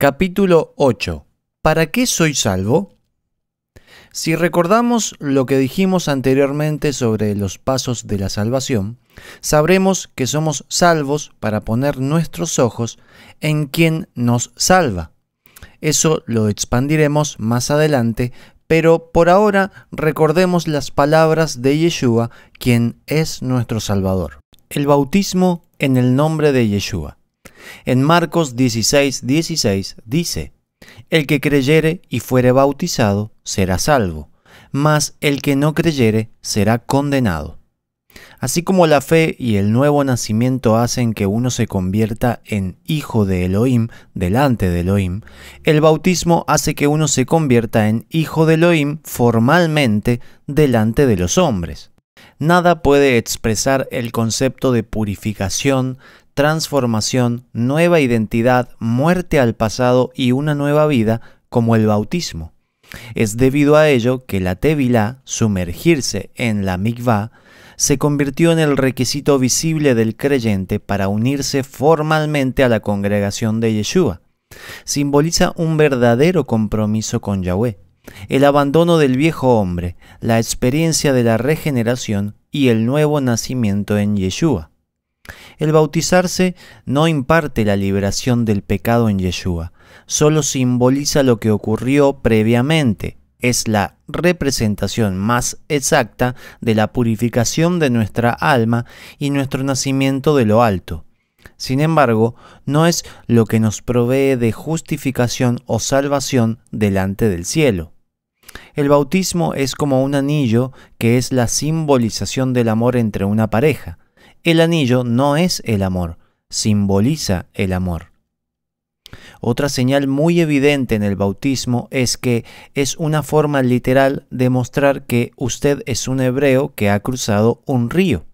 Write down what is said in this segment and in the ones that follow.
Capítulo 8. ¿Para qué soy salvo? Si recordamos lo que dijimos anteriormente sobre los pasos de la salvación, sabremos que somos salvos para poner nuestros ojos en quien nos salva. Eso lo expandiremos más adelante, pero por ahora recordemos las palabras de Yeshua, quien es nuestro Salvador. El bautismo en el nombre de Yeshua. En Marcos 16:16 dice: El que creyere y fuere bautizado será salvo, mas el que no creyere será condenado. Así como la fe y el nuevo nacimiento hacen que uno se convierta en hijo de Elohim delante de Elohim, el bautismo hace que uno se convierta en hijo de Elohim formalmente delante de los hombres. Nada puede expresar el concepto de purificación, transformación, nueva identidad, muerte al pasado y una nueva vida como el bautismo. Es debido a ello que la tevilá, sumergirse en la mikvá, se convirtió en el requisito visible del creyente para unirse formalmente a la congregación de Yeshua. Simboliza un verdadero compromiso con Yahweh, el abandono del viejo hombre, la experiencia de la regeneración y el nuevo nacimiento en Yeshua. El bautizarse no imparte la liberación del pecado en Yeshua, solo simboliza lo que ocurrió previamente. Es la representación más exacta de la purificación de nuestra alma y nuestro nacimiento de lo alto. Sin embargo, no es lo que nos provee de justificación o salvación delante del cielo. El bautismo es como un anillo que es la simbolización del amor entre una pareja. El anillo no es el amor, simboliza el amor. Otra señal muy evidente en el bautismo es que es una forma literal de mostrar que usted es un hebreo que ha cruzado un río.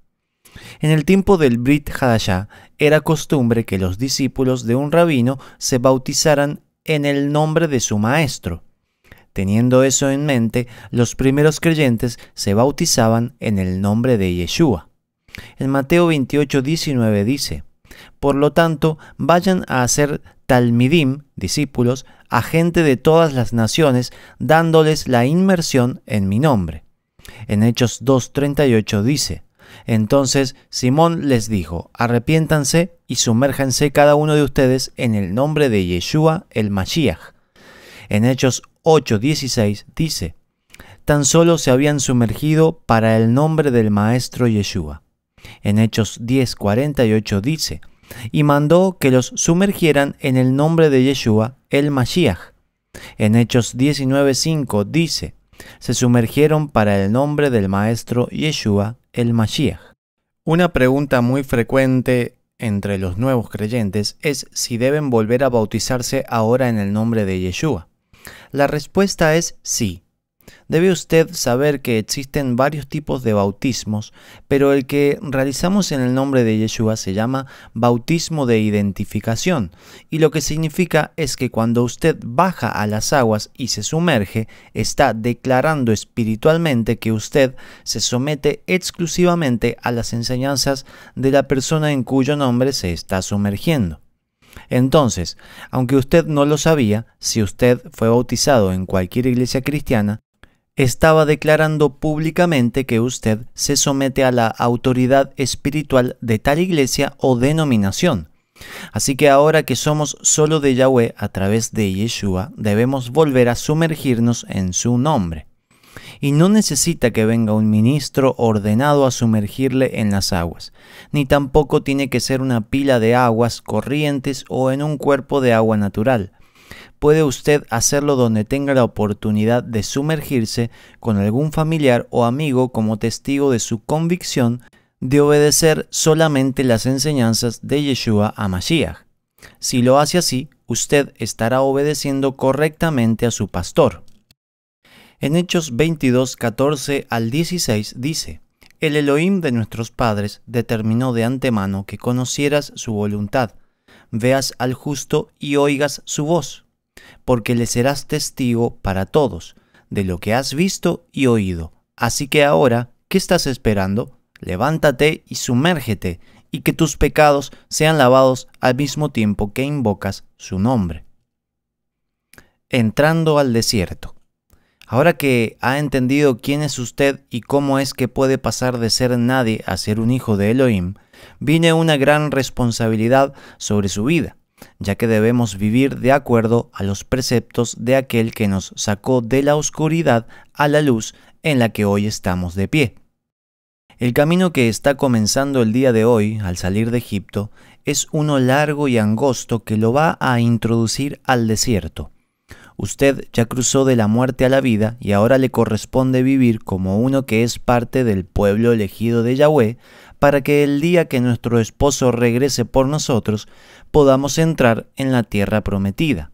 En el tiempo del Brit Hadashah era costumbre que los discípulos de un rabino se bautizaran en el nombre de su maestro. Teniendo eso en mente, los primeros creyentes se bautizaban en el nombre de Yeshua. En Mateo 28:19 dice: Por lo tanto, vayan a hacer talmidim, discípulos, a gente de todas las naciones, dándoles la inmersión en mi nombre. En Hechos 2:38 dice: Entonces Simón les dijo: Arrepiéntanse y sumérjanse cada uno de ustedes en el nombre de Yeshua el Mashiach. En Hechos 8:16 dice: Tan solo se habían sumergido para el nombre del Maestro Yeshua. En Hechos 10:48 dice: Y mandó que los sumergieran en el nombre de Yeshua el Mashiach. En Hechos 19:5 dice: Se sumergieron para el nombre del Maestro Yeshua el Mashiach. Una pregunta muy frecuente entre los nuevos creyentes es si deben volver a bautizarse ahora en el nombre de Yeshua. La respuesta es sí. Debe usted saber que existen varios tipos de bautismos, pero el que realizamos en el nombre de Yeshua se llama bautismo de identificación, y lo que significa es que cuando usted baja a las aguas y se sumerge, está declarando espiritualmente que usted se somete exclusivamente a las enseñanzas de la persona en cuyo nombre se está sumergiendo. Entonces, aunque usted no lo sabía, si usted fue bautizado en cualquier iglesia cristiana, estaba declarando públicamente que usted se somete a la autoridad espiritual de tal iglesia o denominación. Así que ahora que somos solo de Yahweh a través de Yeshua, debemos volver a sumergirnos en su nombre. Y no necesita que venga un ministro ordenado a sumergirle en las aguas, ni tampoco tiene que ser una pila de aguas corrientes o en un cuerpo de agua natural. Puede usted hacerlo donde tenga la oportunidad de sumergirse con algún familiar o amigo como testigo de su convicción de obedecer solamente las enseñanzas de Yeshua a Mashiach. Si lo hace así, usted estará obedeciendo correctamente a su pastor. En Hechos 22:14 al 16 dice: El Elohim de nuestros padres determinó de antemano que conocieras su voluntad, veas al justo y oigas su voz, porque le serás testigo para todos, de lo que has visto y oído. Así que ahora, ¿qué estás esperando? Levántate y sumérgete, y que tus pecados sean lavados al mismo tiempo que invocas su nombre. Entrando al desierto. Ahora que ha entendido quién es usted y cómo es que puede pasar de ser nadie a ser un hijo de Elohim, viene una gran responsabilidad sobre su vida, ya que debemos vivir de acuerdo a los preceptos de aquel que nos sacó de la oscuridad a la luz en la que hoy estamos de pie. El camino que está comenzando el día de hoy, al salir de Egipto, es uno largo y angosto que lo va a introducir al desierto. Usted ya cruzó de la muerte a la vida y ahora le corresponde vivir como uno que es parte del pueblo elegido de Yahweh, para que el día que nuestro esposo regrese por nosotros, podamos entrar en la tierra prometida.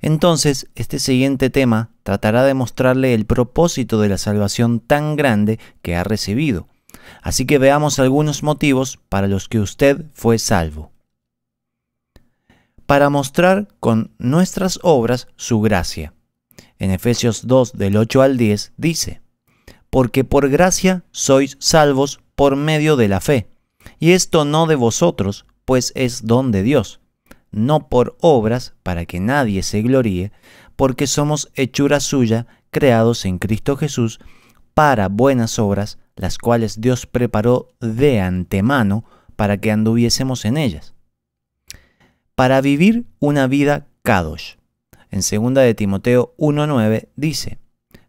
Entonces, este siguiente tema tratará de mostrarle el propósito de la salvación tan grande que ha recibido. Así que veamos algunos motivos para los que usted fue salvo. Para mostrar con nuestras obras su gracia. En Efesios 2, del 8 al 10, dice: porque por gracia sois salvos por medio de la fe, y esto no de vosotros, pues es don de Dios, no por obras, para que nadie se gloríe, porque somos hechura suya, creados en Cristo Jesús, para buenas obras, las cuales Dios preparó de antemano para que anduviésemos en ellas. Para vivir una vida kadosh. En 2 de Timoteo 1:9 dice: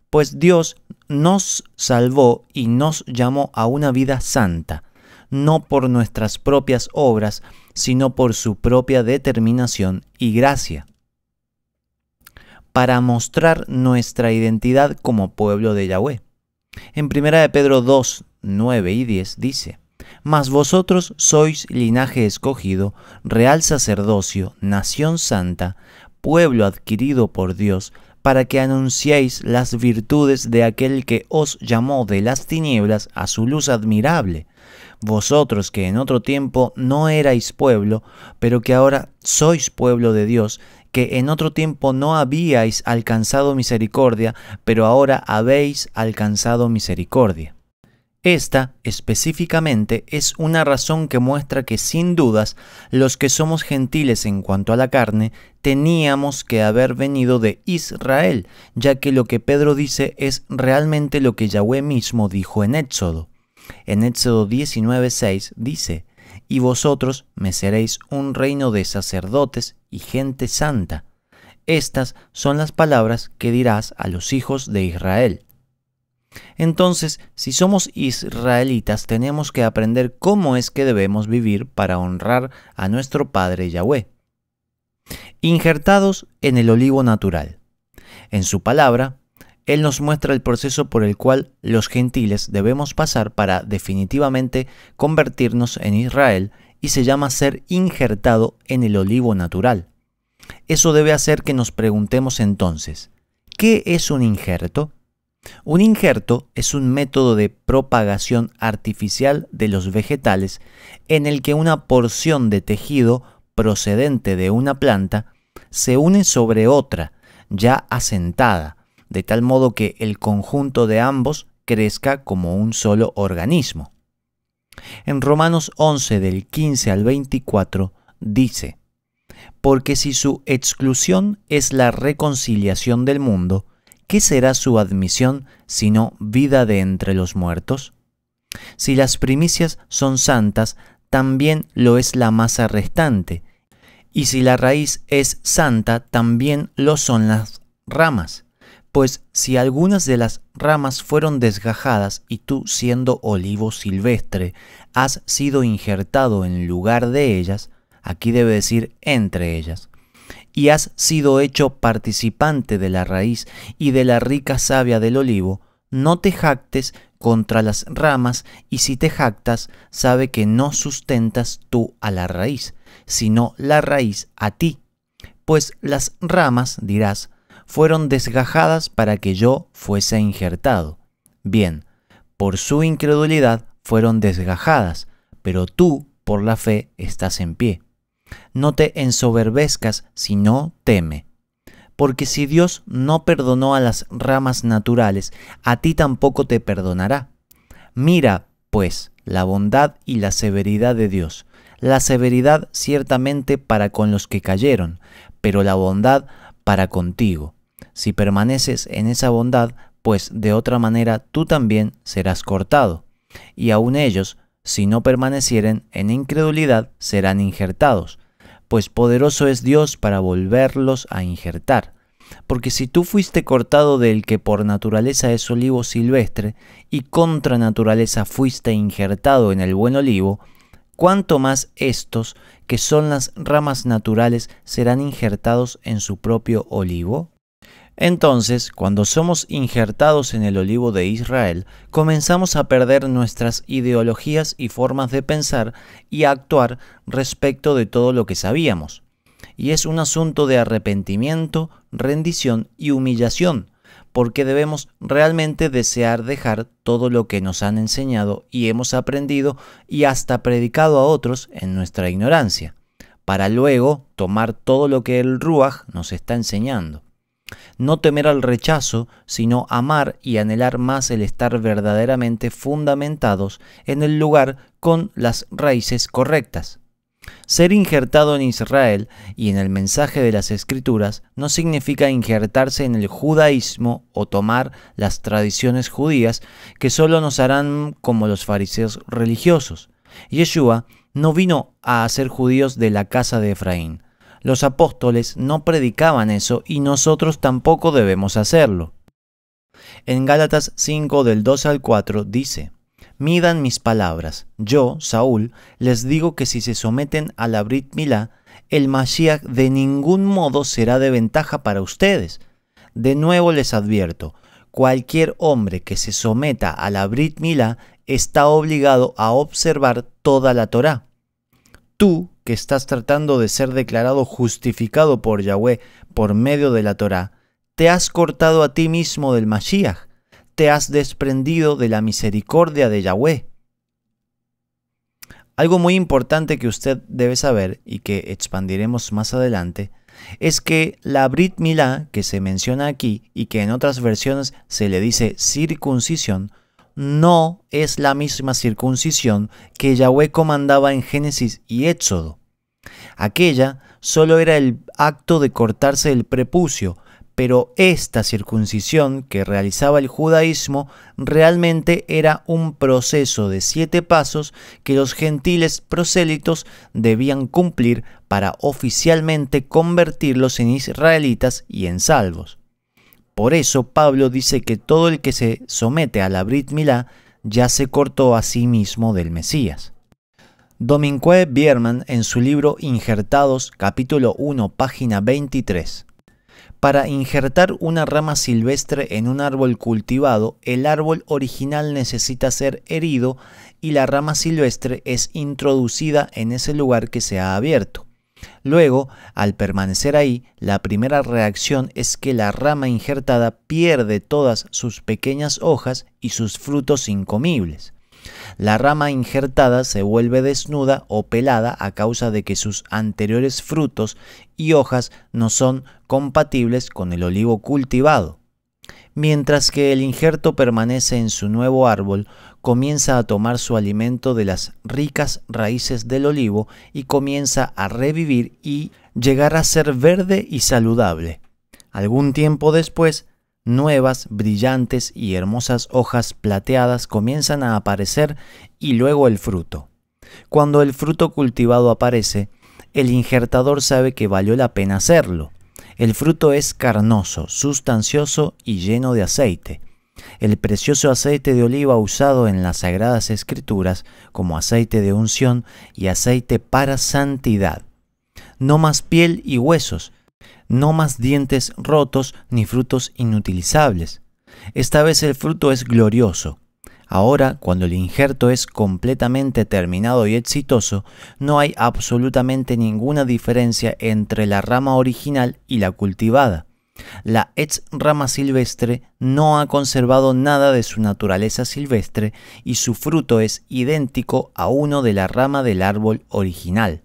pues Dios nos salvó y nos llamó a una vida santa, no por nuestras propias obras, sino por su propia determinación y gracia, para mostrar nuestra identidad como pueblo de Yahweh. En 1 de Pedro 2, 9 y 10 dice: mas vosotros sois linaje escogido, real sacerdocio, nación santa, pueblo adquirido por Dios, para que anunciéis las virtudes de aquel que os llamó de las tinieblas a su luz admirable. Vosotros que en otro tiempo no erais pueblo, pero que ahora sois pueblo de Dios, que en otro tiempo no habíais alcanzado misericordia, pero ahora habéis alcanzado misericordia. Esta, específicamente, es una razón que muestra que sin dudas los que somos gentiles en cuanto a la carne teníamos que haber venido de Israel, ya que lo que Pedro dice es realmente lo que Yahweh mismo dijo en Éxodo. En Éxodo 19:6 dice: y vosotros me seréis un reino de sacerdotes y gente santa. Estas son las palabras que dirás a los hijos de Israel. Entonces, si somos israelitas, tenemos que aprender cómo es que debemos vivir para honrar a nuestro Padre Yahweh. Injertados en el olivo natural. En su palabra, Él nos muestra el proceso por el cual los gentiles debemos pasar para definitivamente convertirnos en Israel, y se llama ser injertado en el olivo natural. Eso debe hacer que nos preguntemos entonces, ¿qué es un injerto? Un injerto es un método de propagación artificial de los vegetales en el que una porción de tejido procedente de una planta se une sobre otra ya asentada, de tal modo que el conjunto de ambos crezca como un solo organismo. En Romanos 11 del 15 al 24 dice: porque si su exclusión es la reconciliación del mundo, ¿qué será su admisión sino vida de entre los muertos? Si las primicias son santas, también lo es la masa restante, y si la raíz es santa, también lo son las ramas. Pues si algunas de las ramas fueron desgajadas, y tú, siendo olivo silvestre, has sido injertado en lugar de ellas, aquí debe decir entre ellas, y has sido hecho participante de la raíz y de la rica savia del olivo, no te jactes contra las ramas, y si te jactas, sabe que no sustentas tú a la raíz, sino la raíz a ti. Pues las ramas, dirás, fueron desgajadas para que yo fuese injertado. Bien, por su incredulidad fueron desgajadas, pero tú, por la fe, estás en pie. No te ensoberbezcas, sino teme. Porque si Dios no perdonó a las ramas naturales, a ti tampoco te perdonará. Mira, pues, la bondad y la severidad de Dios. La severidad ciertamente para con los que cayeron, pero la bondad para contigo. Si permaneces en esa bondad, pues de otra manera tú también serás cortado. Y aun ellos, si no permanecieren en incredulidad, serán injertados, pues poderoso es Dios para volverlos a injertar. Porque si tú fuiste cortado del que por naturaleza es olivo silvestre, y contra naturaleza fuiste injertado en el buen olivo, ¿cuánto más estos, que son las ramas naturales, serán injertados en su propio olivo? Entonces, cuando somos injertados en el olivo de Israel, comenzamos a perder nuestras ideologías y formas de pensar y actuar respecto de todo lo que sabíamos. Y es un asunto de arrepentimiento, rendición y humillación, porque debemos realmente desear dejar todo lo que nos han enseñado y hemos aprendido y hasta predicado a otros en nuestra ignorancia, para luego tomar todo lo que el Ruaj nos está enseñando. No temer al rechazo, sino amar y anhelar más el estar verdaderamente fundamentados en el lugar con las raíces correctas. Ser injertado en Israel y en el mensaje de las Escrituras no significa injertarse en el judaísmo o tomar las tradiciones judías que solo nos harán como los fariseos religiosos. Yeshua no vino a hacer judíos de la casa de Efraín. Los apóstoles no predicaban eso y nosotros tampoco debemos hacerlo. En Gálatas 5 del 2 al 4 dice: midan mis palabras. Yo, Saúl, les digo que si se someten a la Brit Milá, el Mashiach de ningún modo será de ventaja para ustedes. De nuevo les advierto, cualquier hombre que se someta a la Brit Milá está obligado a observar toda la Torá. Tú, que estás tratando de ser declarado justificado por Yahweh por medio de la Torá, te has cortado a ti mismo del Mashiach, te has desprendido de la misericordia de Yahweh. Algo muy importante que usted debe saber y que expandiremos más adelante es que la Brit Milá que se menciona aquí y que en otras versiones se le dice circuncisión, no es la misma circuncisión que Yahweh comandaba en Génesis y Éxodo. Aquella solo era el acto de cortarse el prepucio, pero esta circuncisión que realizaba el judaísmo realmente era un proceso de 7 pasos que los gentiles prosélitos debían cumplir para oficialmente convertirlos en israelitas y en salvos. Por eso Pablo dice que todo el que se somete a la Brit Milá ya se cortó a sí mismo del Mesías. Domingue Bierman, en su libro Injertados, capítulo 1, página 23. Para injertar una rama silvestre en un árbol cultivado, el árbol original necesita ser herido y la rama silvestre es introducida en ese lugar que se ha abierto. Luego, al permanecer ahí, la primera reacción es que la rama injertada pierde todas sus pequeñas hojas y sus frutos incomibles. La rama injertada se vuelve desnuda o pelada a causa de que sus anteriores frutos y hojas no son compatibles con el olivo cultivado. Mientras que el injerto permanece en su nuevo árbol, comienza a tomar su alimento de las ricas raíces del olivo y comienza a revivir y llegar a ser verde y saludable. Algún tiempo después, nuevas, brillantes y hermosas hojas plateadas comienzan a aparecer y luego el fruto. Cuando el fruto cultivado aparece, el injertador sabe que valió la pena hacerlo. El fruto es carnoso, sustancioso y lleno de aceite. El precioso aceite de oliva usado en las Sagradas Escrituras como aceite de unción y aceite para santidad. No más piel y huesos, no más dientes rotos ni frutos inutilizables. Esta vez el fruto es glorioso. Ahora, cuando el injerto es completamente terminado y exitoso, no hay absolutamente ninguna diferencia entre la rama original y la cultivada. La ex rama silvestre no ha conservado nada de su naturaleza silvestre y su fruto es idéntico a uno de la rama del árbol original.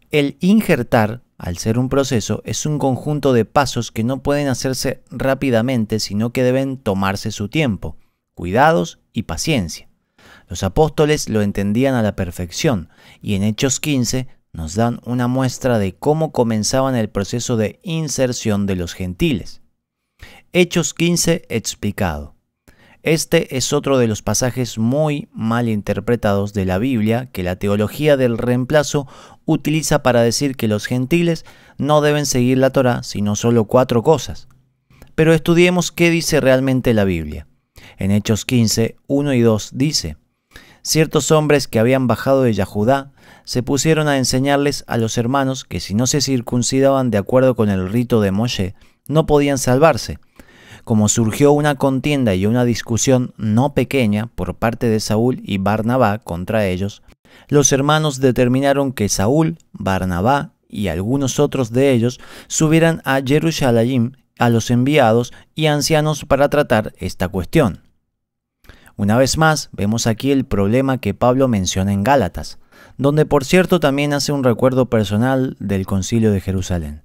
El injertar, al ser un proceso, es un conjunto de pasos que no pueden hacerse rápidamente, sino que deben tomarse su tiempo, cuidados y paciencia. Los apóstoles lo entendían a la perfección y en Hechos 15 nos dan una muestra de cómo comenzaban el proceso de inserción de los gentiles. Hechos 15 explicado. Este es otro de los pasajes muy mal interpretados de la Biblia que la teología del reemplazo utiliza para decir que los gentiles no deben seguir la Torá, sino solo 4 cosas. Pero estudiemos qué dice realmente la Biblia. En Hechos 15, 1 y 2 dice: ciertos hombres que habían bajado de Yahudá se pusieron a enseñarles a los hermanos que si no se circuncidaban de acuerdo con el rito de Moshe, no podían salvarse. Como surgió una contienda y una discusión no pequeña por parte de Saúl y Barnabá contra ellos, los hermanos determinaron que Saúl, Barnabá y algunos otros de ellos subieran a Jerusalén a los enviados y ancianos para tratar esta cuestión. Una vez más, vemos aquí el problema que Pablo menciona en Gálatas, donde por cierto también hace un recuerdo personal del Concilio de Jerusalén.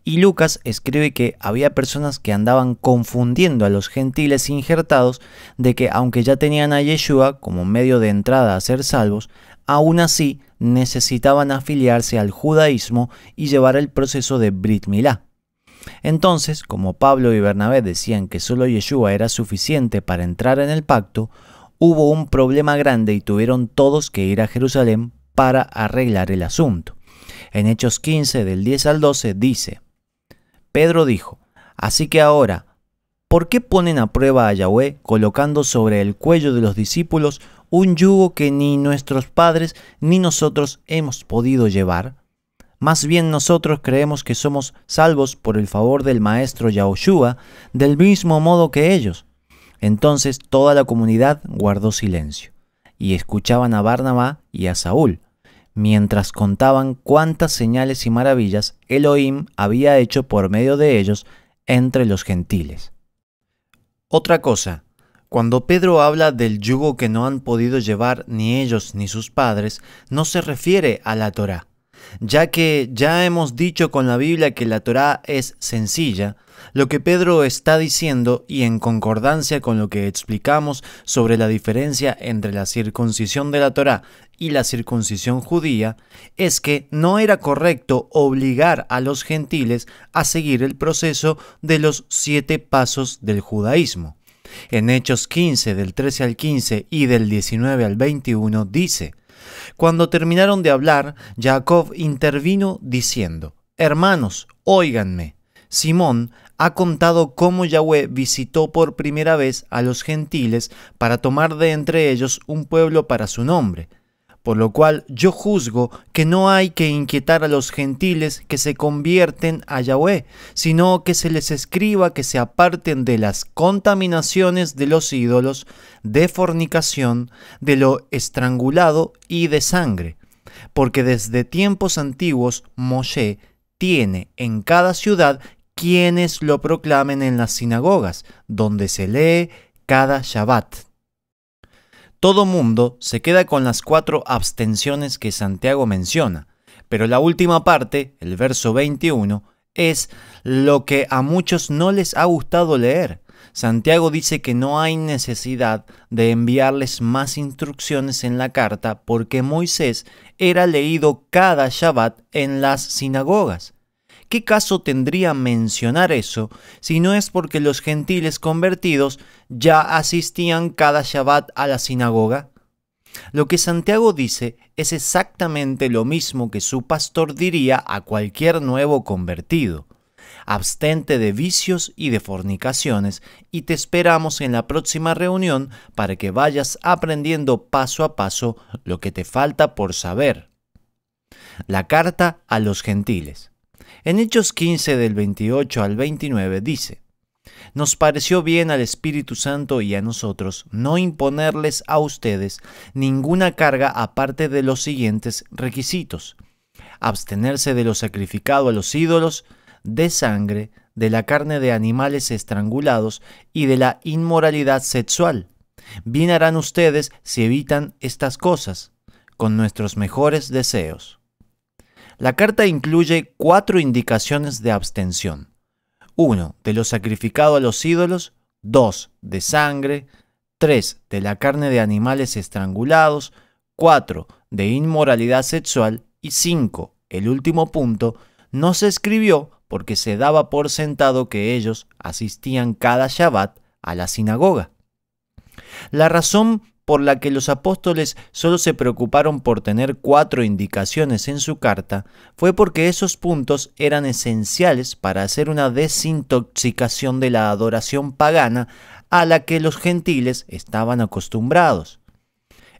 Y Lucas escribe que había personas que andaban confundiendo a los gentiles injertados de que aunque ya tenían a Yeshua como medio de entrada a ser salvos, aún así necesitaban afiliarse al judaísmo y llevar el proceso de Brit Milá. Entonces, como Pablo y Bernabé decían que solo Yeshua era suficiente para entrar en el pacto, hubo un problema grande y tuvieron todos que ir a Jerusalén para arreglar el asunto. En Hechos 15, del 10 al 12, dice: Pedro dijo: así que ahora, ¿por qué ponen a prueba a Yahweh colocando sobre el cuello de los discípulos un yugo que ni nuestros padres ni nosotros hemos podido llevar? Más bien nosotros creemos que somos salvos por el favor del maestro Yahushua, del mismo modo que ellos. Entonces toda la comunidad guardó silencio, y escuchaban a Barnabá y a Saúl, mientras contaban cuántas señales y maravillas Elohim había hecho por medio de ellos entre los gentiles. Otra cosa, cuando Pedro habla del yugo que no han podido llevar ni ellos ni sus padres, no se refiere a la Torá, ya que ya hemos dicho con la Biblia que la Torá es sencilla. Lo que Pedro está diciendo, y en concordancia con lo que explicamos sobre la diferencia entre la circuncisión de la Torá y la circuncisión judía, es que no era correcto obligar a los gentiles a seguir el proceso de los 7 pasos del judaísmo. En Hechos 15, del 13 al 15 y del 19 al 21 dice: cuando terminaron de hablar, Jacob intervino diciendo: hermanos, óiganme. Simón ha contado cómo Yahweh visitó por primera vez a los gentiles para tomar de entre ellos un pueblo para su nombre. Por lo cual yo juzgo que no hay que inquietar a los gentiles que se convierten a Yahweh, sino que se les escriba que se aparten de las contaminaciones de los ídolos, de fornicación, de lo estrangulado y de sangre. Porque desde tiempos antiguos Moshe tiene en cada ciudad quienes lo proclamen en las sinagogas, donde se lee cada Shabbat. Todo mundo se queda con las 4 abstenciones que Santiago menciona, pero la última parte, el verso 21, es lo que a muchos no les ha gustado leer. Santiago dice que no hay necesidad de enviarles más instrucciones en la carta porque Moisés era leído cada Shabbat en las sinagogas. ¿Qué caso tendría mencionar eso si no es porque los gentiles convertidos ya asistían cada Shabbat a la sinagoga? Lo que Santiago dice es exactamente lo mismo que su pastor diría a cualquier nuevo convertido: abstente de vicios y de fornicaciones, y te esperamos en la próxima reunión para que vayas aprendiendo paso a paso lo que te falta por saber. La carta a los gentiles. En Hechos 15 del 28 al 29 dice: nos pareció bien al Espíritu Santo y a nosotros no imponerles a ustedes ninguna carga aparte de los siguientes requisitos: abstenerse de lo sacrificado a los ídolos, de sangre, de la carne de animales estrangulados y de la inmoralidad sexual. Bien harán ustedes si evitan estas cosas, con nuestros mejores deseos. La carta incluye 4 indicaciones de abstención. 1. De lo sacrificado a los ídolos. 2. De sangre. 3. De la carne de animales estrangulados. 4. De inmoralidad sexual. Y 5, el último punto, no se escribió porque se daba por sentado que ellos asistían cada Shabbat a la sinagoga. La razón por la que los apóstoles solo se preocuparon por tener 4 indicaciones en su carta fue porque esos puntos eran esenciales para hacer una desintoxicación de la adoración pagana a la que los gentiles estaban acostumbrados.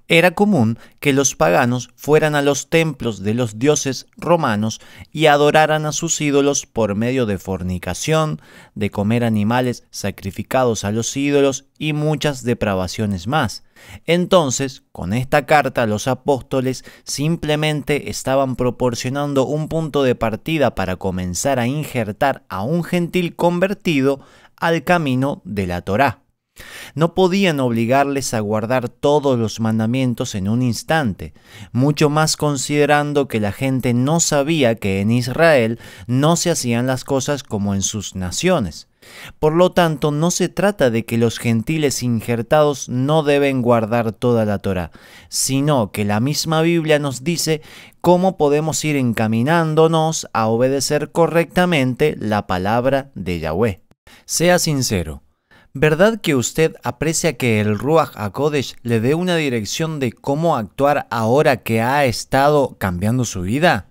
Era común que los paganos fueran a los templos de los dioses romanos y adoraran a sus ídolos por medio de fornicación, de comer animales sacrificados a los ídolos y muchas depravaciones más. Entonces, con esta carta los apóstoles simplemente estaban proporcionando un punto de partida para comenzar a injertar a un gentil convertido al camino de la Torá. No podían obligarles a guardar todos los mandamientos en un instante, mucho más considerando que la gente no sabía que en Israel no se hacían las cosas como en sus naciones. Por lo tanto, no se trata de que los gentiles injertados no deben guardar toda la Torá, sino que la misma Biblia nos dice cómo podemos ir encaminándonos a obedecer correctamente la palabra de Yahweh. Sea sincero. ¿Verdad que usted aprecia que el Ruach HaKodesh le dé una dirección de cómo actuar ahora que ha estado cambiando su vida?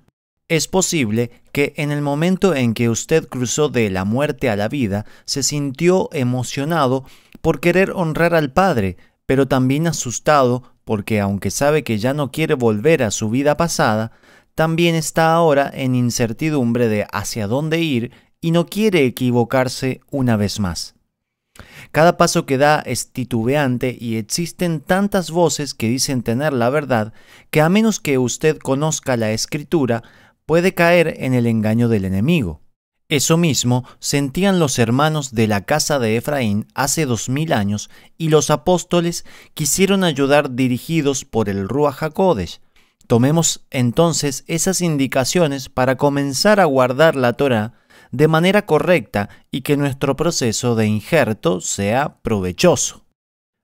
Es posible que en el momento en que usted cruzó de la muerte a la vida, se sintió emocionado por querer honrar al Padre, pero también asustado porque aunque sabe que ya no quiere volver a su vida pasada, también está ahora en incertidumbre de hacia dónde ir y no quiere equivocarse una vez más. Cada paso que da es titubeante y existen tantas voces que dicen tener la verdad que a menos que usted conozca la Escritura, puede caer en el engaño del enemigo. Eso mismo sentían los hermanos de la casa de Efraín hace 2000 años y los apóstoles quisieron ayudar dirigidos por el Ruach HaKodesh. Tomemos entonces esas indicaciones para comenzar a guardar la Torá de manera correcta y que nuestro proceso de injerto sea provechoso.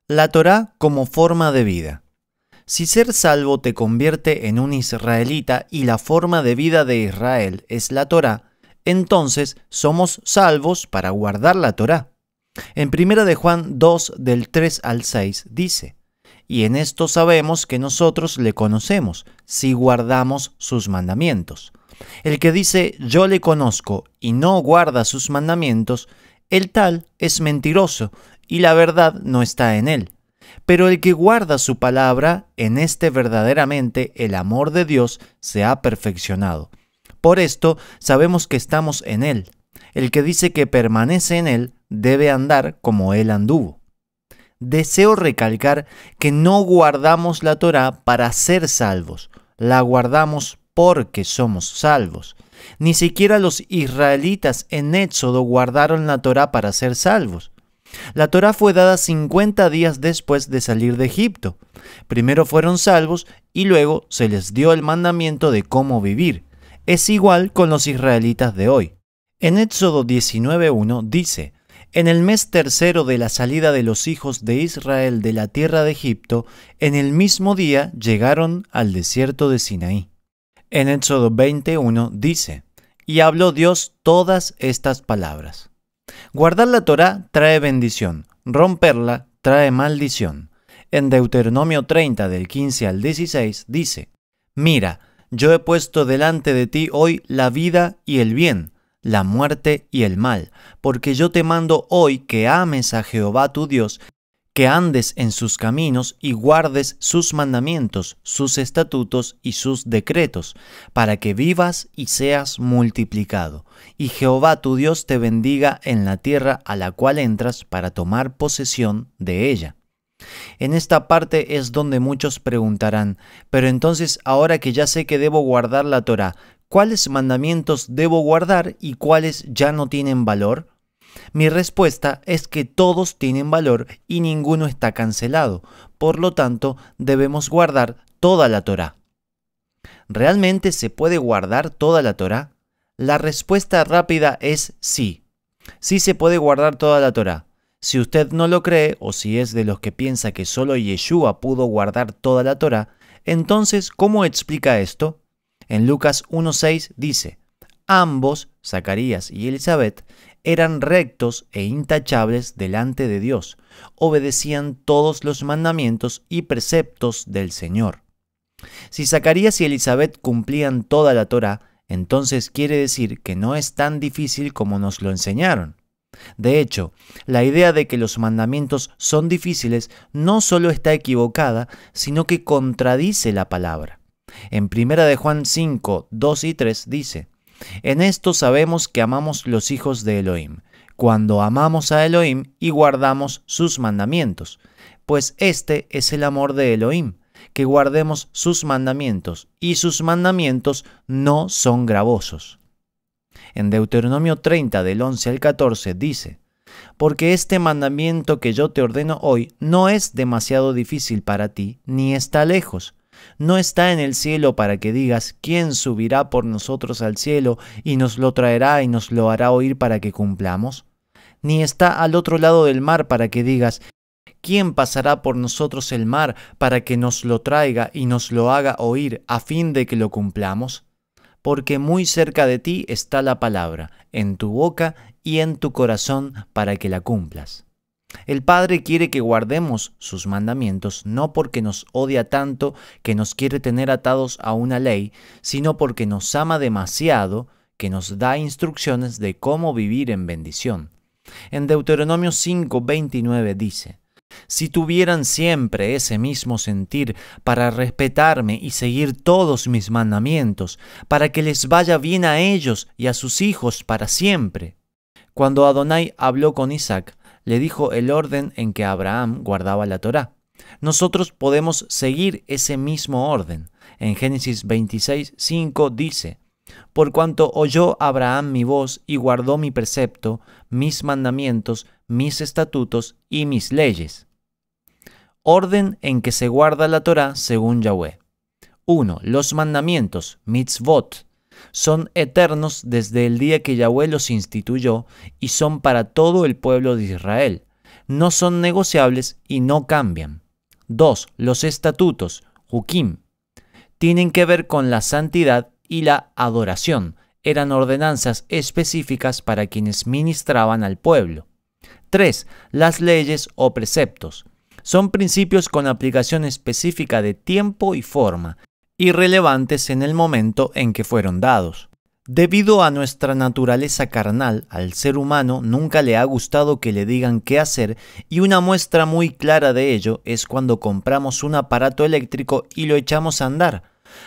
La Torá como forma de vida. Si ser salvo te convierte en un israelita y la forma de vida de Israel es la Torá, entonces somos salvos para guardar la Torá. En 1 de Juan 2, del 3 al 6 dice: y en esto sabemos que nosotros le conocemos, si guardamos sus mandamientos. El que dice yo le conozco y no guarda sus mandamientos, el tal es mentiroso y la verdad no está en él. Pero el que guarda su palabra, en este verdaderamente el amor de Dios se ha perfeccionado. Por esto sabemos que estamos en él. El que dice que permanece en él debe andar como él anduvo. Deseo recalcar que no guardamos la Torá para ser salvos, la guardamos porque somos salvos. Ni siquiera los israelitas en Éxodo guardaron la Torá para ser salvos. La Torá fue dada 50 días después de salir de Egipto. Primero fueron salvos y luego se les dio el mandamiento de cómo vivir. Es igual con los israelitas de hoy. En Éxodo 19:1 dice: en el mes tercero de la salida de los hijos de Israel de la tierra de Egipto, en el mismo día llegaron al desierto de Sinaí. En Éxodo 20:1 dice: y habló Dios todas estas palabras. Guardar la Torá trae bendición, romperla trae maldición. En Deuteronomio 30 del 15 al 16 dice: mira, yo he puesto delante de ti hoy la vida y el bien, la muerte y el mal, porque yo te mando hoy que ames a Jehová tu Dios, que andes en sus caminos y guardes sus mandamientos, sus estatutos y sus decretos, para que vivas y seas multiplicado. Y Jehová tu Dios te bendiga en la tierra a la cual entras para tomar posesión de ella. En esta parte es donde muchos preguntarán: pero entonces, ahora que ya sé que debo guardar la Torá, ¿cuáles mandamientos debo guardar y cuáles ya no tienen valor? Mi respuesta es que todos tienen valor y ninguno está cancelado. Por lo tanto, debemos guardar toda la Torá. ¿Realmente se puede guardar toda la Torá? La respuesta rápida es sí. Sí se puede guardar toda la Torá. Si usted no lo cree, o si es de los que piensa que solo Yeshua pudo guardar toda la Torá, entonces, ¿cómo explica esto? En Lucas 1:6 dice: ambos, Zacarías y Elisabet, eran rectos e intachables delante de Dios, obedecían todos los mandamientos y preceptos del Señor. Si Zacarías y Elisabet cumplían toda la Torá, entonces quiere decir que no es tan difícil como nos lo enseñaron. De hecho, la idea de que los mandamientos son difíciles no solo está equivocada, sino que contradice la palabra. En 1 de Juan 5, 2 y 3 dice: en esto sabemos que amamos los hijos de Elohim, cuando amamos a Elohim y guardamos sus mandamientos, pues este es el amor de Elohim, que guardemos sus mandamientos, y sus mandamientos no son gravosos. En Deuteronomio 30, del 11 al 14, dice: porque este mandamiento que yo te ordeno hoy no es demasiado difícil para ti, ni está lejos. No está en el cielo para que digas: ¿quién subirá por nosotros al cielo y nos lo traerá y nos lo hará oír para que cumplamos? Ni está al otro lado del mar para que digas: ¿quién pasará por nosotros el mar para que nos lo traiga y nos lo haga oír a fin de que lo cumplamos? Porque muy cerca de ti está la palabra, en tu boca y en tu corazón, para que la cumplas. El Padre quiere que guardemos sus mandamientos no porque nos odia tanto que nos quiere tener atados a una ley, sino porque nos ama demasiado que nos da instrucciones de cómo vivir en bendición. En Deuteronomio 5:29 dice: si tuvieran siempre ese mismo sentir para respetarme y seguir todos mis mandamientos, para que les vaya bien a ellos y a sus hijos para siempre. Cuando Adonai habló con Isaac, le dijo el orden en que Abraham guardaba la Torá. Nosotros podemos seguir ese mismo orden. En Génesis 26:5 dice: por cuanto oyó Abraham mi voz y guardó mi precepto, mis mandamientos, mis estatutos y mis leyes. Orden en que se guarda la Torá según Yahweh. 1. Los mandamientos, mitzvot, son eternos desde el día que Yahweh los instituyó y son para todo el pueblo de Israel. No son negociables y no cambian. 2. Los estatutos, hukim, tienen que ver con la santidad y la adoración. Eran ordenanzas específicas para quienes ministraban al pueblo. 3. Las leyes o preceptos. Son principios con aplicación específica de tiempo y forma, irrelevantes en el momento en que fueron dados. Debido a nuestra naturaleza carnal, al ser humano nunca le ha gustado que le digan qué hacer, y una muestra muy clara de ello es cuando compramos un aparato eléctrico y lo echamos a andar.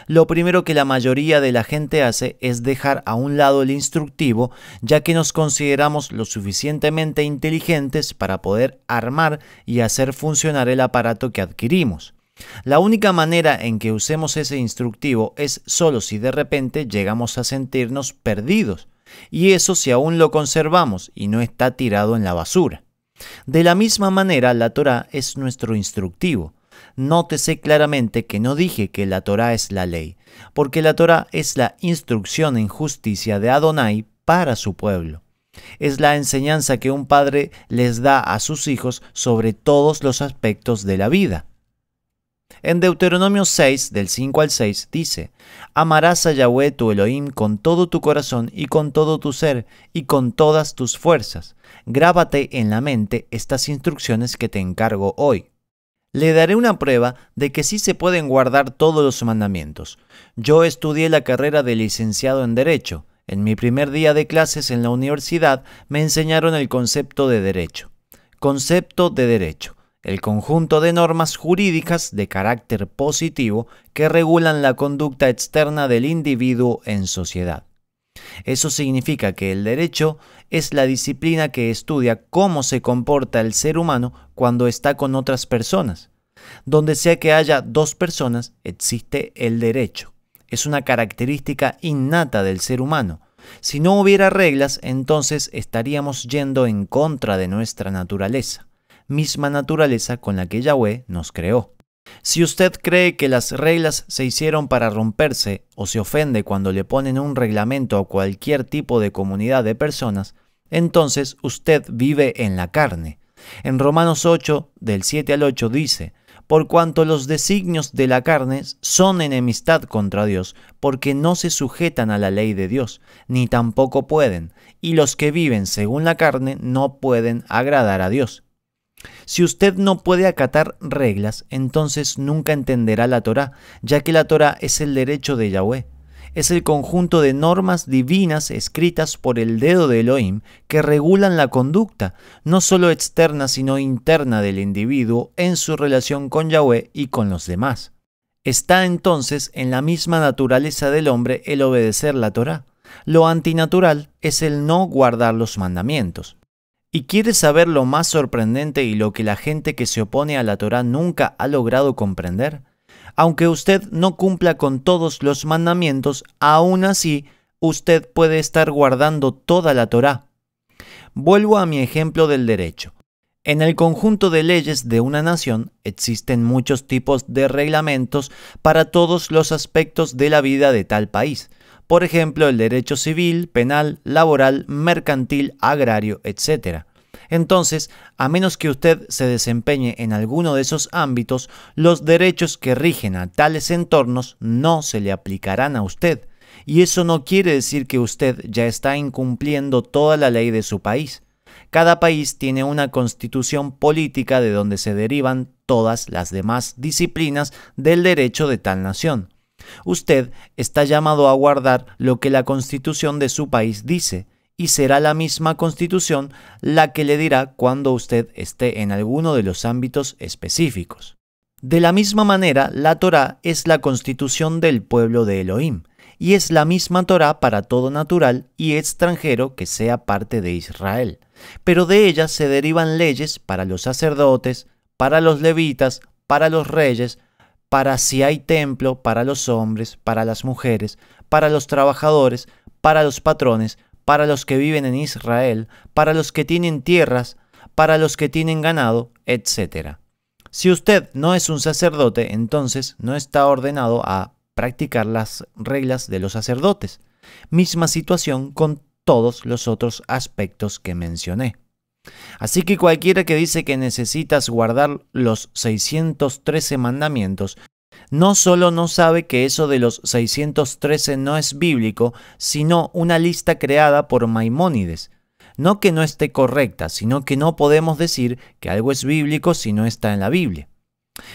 Lo primero que la mayoría de la gente hace es dejar a un lado el instructivo, ya que nos consideramos lo suficientemente inteligentes para poder armar y hacer funcionar el aparato que adquirimos. La única manera en que usemos ese instructivo es solo si de repente llegamos a sentirnos perdidos, y eso si aún lo conservamos y no está tirado en la basura. De la misma manera, la Torá es nuestro instructivo. Nótese claramente que no dije que la Torá es la ley, porque la Torá es la instrucción en justicia de Adonai para su pueblo. Es la enseñanza que un padre les da a sus hijos sobre todos los aspectos de la vida. En Deuteronomio 6, del 5 al 6, dice: amarás a Yahweh tu Elohim con todo tu corazón y con todo tu ser y con todas tus fuerzas. Grábate en la mente estas instrucciones que te encargo hoy. Le daré una prueba de que sí se pueden guardar todos los mandamientos. Yo estudié la carrera de licenciado en Derecho. En mi primer día de clases en la universidad me enseñaron el concepto de derecho. Concepto de derecho: el conjunto de normas jurídicas de carácter positivo que regulan la conducta externa del individuo en sociedad. Eso significa que el derecho es la disciplina que estudia cómo se comporta el ser humano cuando está con otras personas. Donde sea que haya dos personas, existe el derecho. Es una característica innata del ser humano. Si no hubiera reglas, entonces estaríamos yendo en contra de nuestra naturaleza, misma naturaleza con la que Yahweh nos creó. Si usted cree que las reglas se hicieron para romperse o se ofende cuando le ponen un reglamento a cualquier tipo de comunidad de personas, entonces usted vive en la carne. En Romanos 8, del 7 al 8 dice: por cuanto los designios de la carne son enemistad contra Dios, porque no se sujetan a la ley de Dios, ni tampoco pueden, y los que viven según la carne no pueden agradar a Dios. Si usted no puede acatar reglas, entonces nunca entenderá la Torá, ya que la Torá es el derecho de Yahweh. Es el conjunto de normas divinas escritas por el dedo de Elohim que regulan la conducta, no solo externa sino interna del individuo en su relación con Yahweh y con los demás. Está entonces en la misma naturaleza del hombre el obedecer la Torá. Lo antinatural es el no guardar los mandamientos. ¿Y quiere saber lo más sorprendente y lo que la gente que se opone a la Torá nunca ha logrado comprender? Aunque usted no cumpla con todos los mandamientos, aún así usted puede estar guardando toda la Torá. Vuelvo a mi ejemplo del derecho. En el conjunto de leyes de una nación existen muchos tipos de reglamentos para todos los aspectos de la vida de tal país. Por ejemplo, el derecho civil, penal, laboral, mercantil, agrario, etc. Entonces, a menos que usted se desempeñe en alguno de esos ámbitos, los derechos que rigen a tales entornos no se le aplicarán a usted. Y eso no quiere decir que usted ya está incumpliendo toda la ley de su país. Cada país tiene una constitución política de donde se derivan todas las demás disciplinas del derecho de tal nación. Usted está llamado a guardar lo que la constitución de su país dice, y será la misma constitución la que le dirá cuando usted esté en alguno de los ámbitos específicos. De la misma manera, la Torá es la constitución del pueblo de Elohim, y es la misma Torá para todo natural y extranjero que sea parte de Israel. Pero de ella se derivan leyes para los sacerdotes, para los levitas, para los reyes, para si hay templo, para los hombres, para las mujeres, para los trabajadores, para los patrones, para los que viven en Israel, para los que tienen tierras, para los que tienen ganado, etc. Si usted no es un sacerdote, entonces no está ordenado a practicar las reglas de los sacerdotes. Misma situación con todos los otros aspectos que mencioné. Así que cualquiera que dice que necesitas guardar los 613 mandamientos, no solo no sabe que eso de los 613 no es bíblico, sino una lista creada por Maimónides. No que no esté correcta, sino que no podemos decir que algo es bíblico si no está en la Biblia.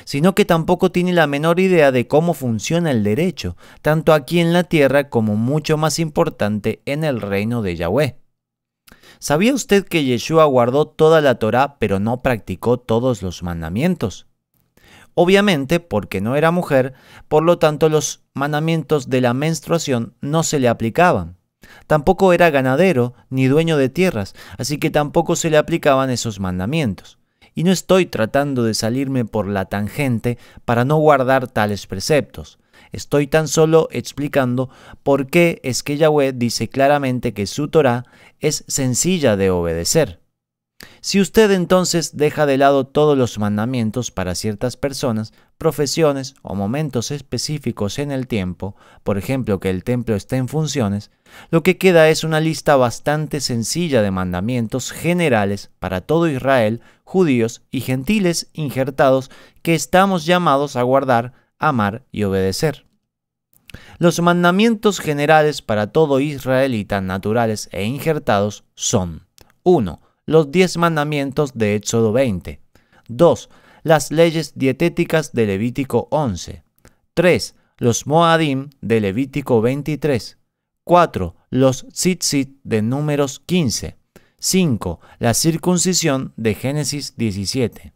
Sino que tampoco tiene la menor idea de cómo funciona el derecho, tanto aquí en la tierra como mucho más importante en el reino de Yahweh. ¿Sabía usted que Yeshua guardó toda la Torá pero no practicó todos los mandamientos? Obviamente, porque no era mujer, por lo tanto los mandamientos de la menstruación no se le aplicaban. Tampoco era ganadero ni dueño de tierras, así que tampoco se le aplicaban esos mandamientos. Y no estoy tratando de salirme por la tangente para no guardar tales preceptos. Estoy tan solo explicando por qué es que Yahweh dice claramente que su Torá es sencilla de obedecer. Si usted entonces deja de lado todos los mandamientos para ciertas personas, profesiones o momentos específicos en el tiempo, por ejemplo que el templo esté en funciones, lo que queda es una lista bastante sencilla de mandamientos generales para todo Israel, judíos y gentiles injertados que estamos llamados a guardar, amar y obedecer. Los mandamientos generales para todo israelita naturales e injertados son 1. Los 10 mandamientos de Éxodo 20. 2. Las leyes dietéticas de Levítico 11. 3. Los Moadim de Levítico 23. 4. Los tzitzit de Números 15. 5. La circuncisión de Génesis 17.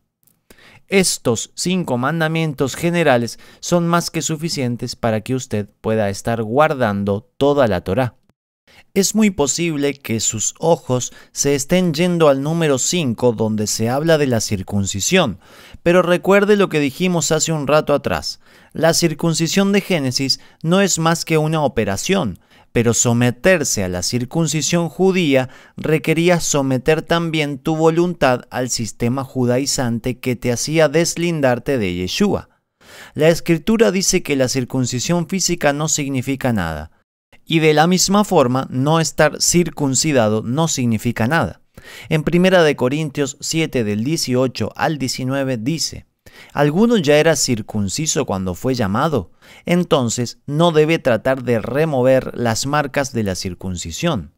Estos 5 mandamientos generales son más que suficientes para que usted pueda estar guardando toda la Torá. Es muy posible que sus ojos se estén yendo al número 5 donde se habla de la circuncisión, pero recuerde lo que dijimos hace un rato atrás. La circuncisión de Génesis no es más que una operación, pero someterse a la circuncisión judía requería someter también tu voluntad al sistema judaizante que te hacía deslindarte de Yeshua. La Escritura dice que la circuncisión física no significa nada. Y de la misma forma, no estar circuncidado no significa nada. En 1 Corintios 7 del 18 al 19 dice: ¿Alguno ya era circunciso cuando fue llamado? Entonces no debe tratar de remover las marcas de la circuncisión.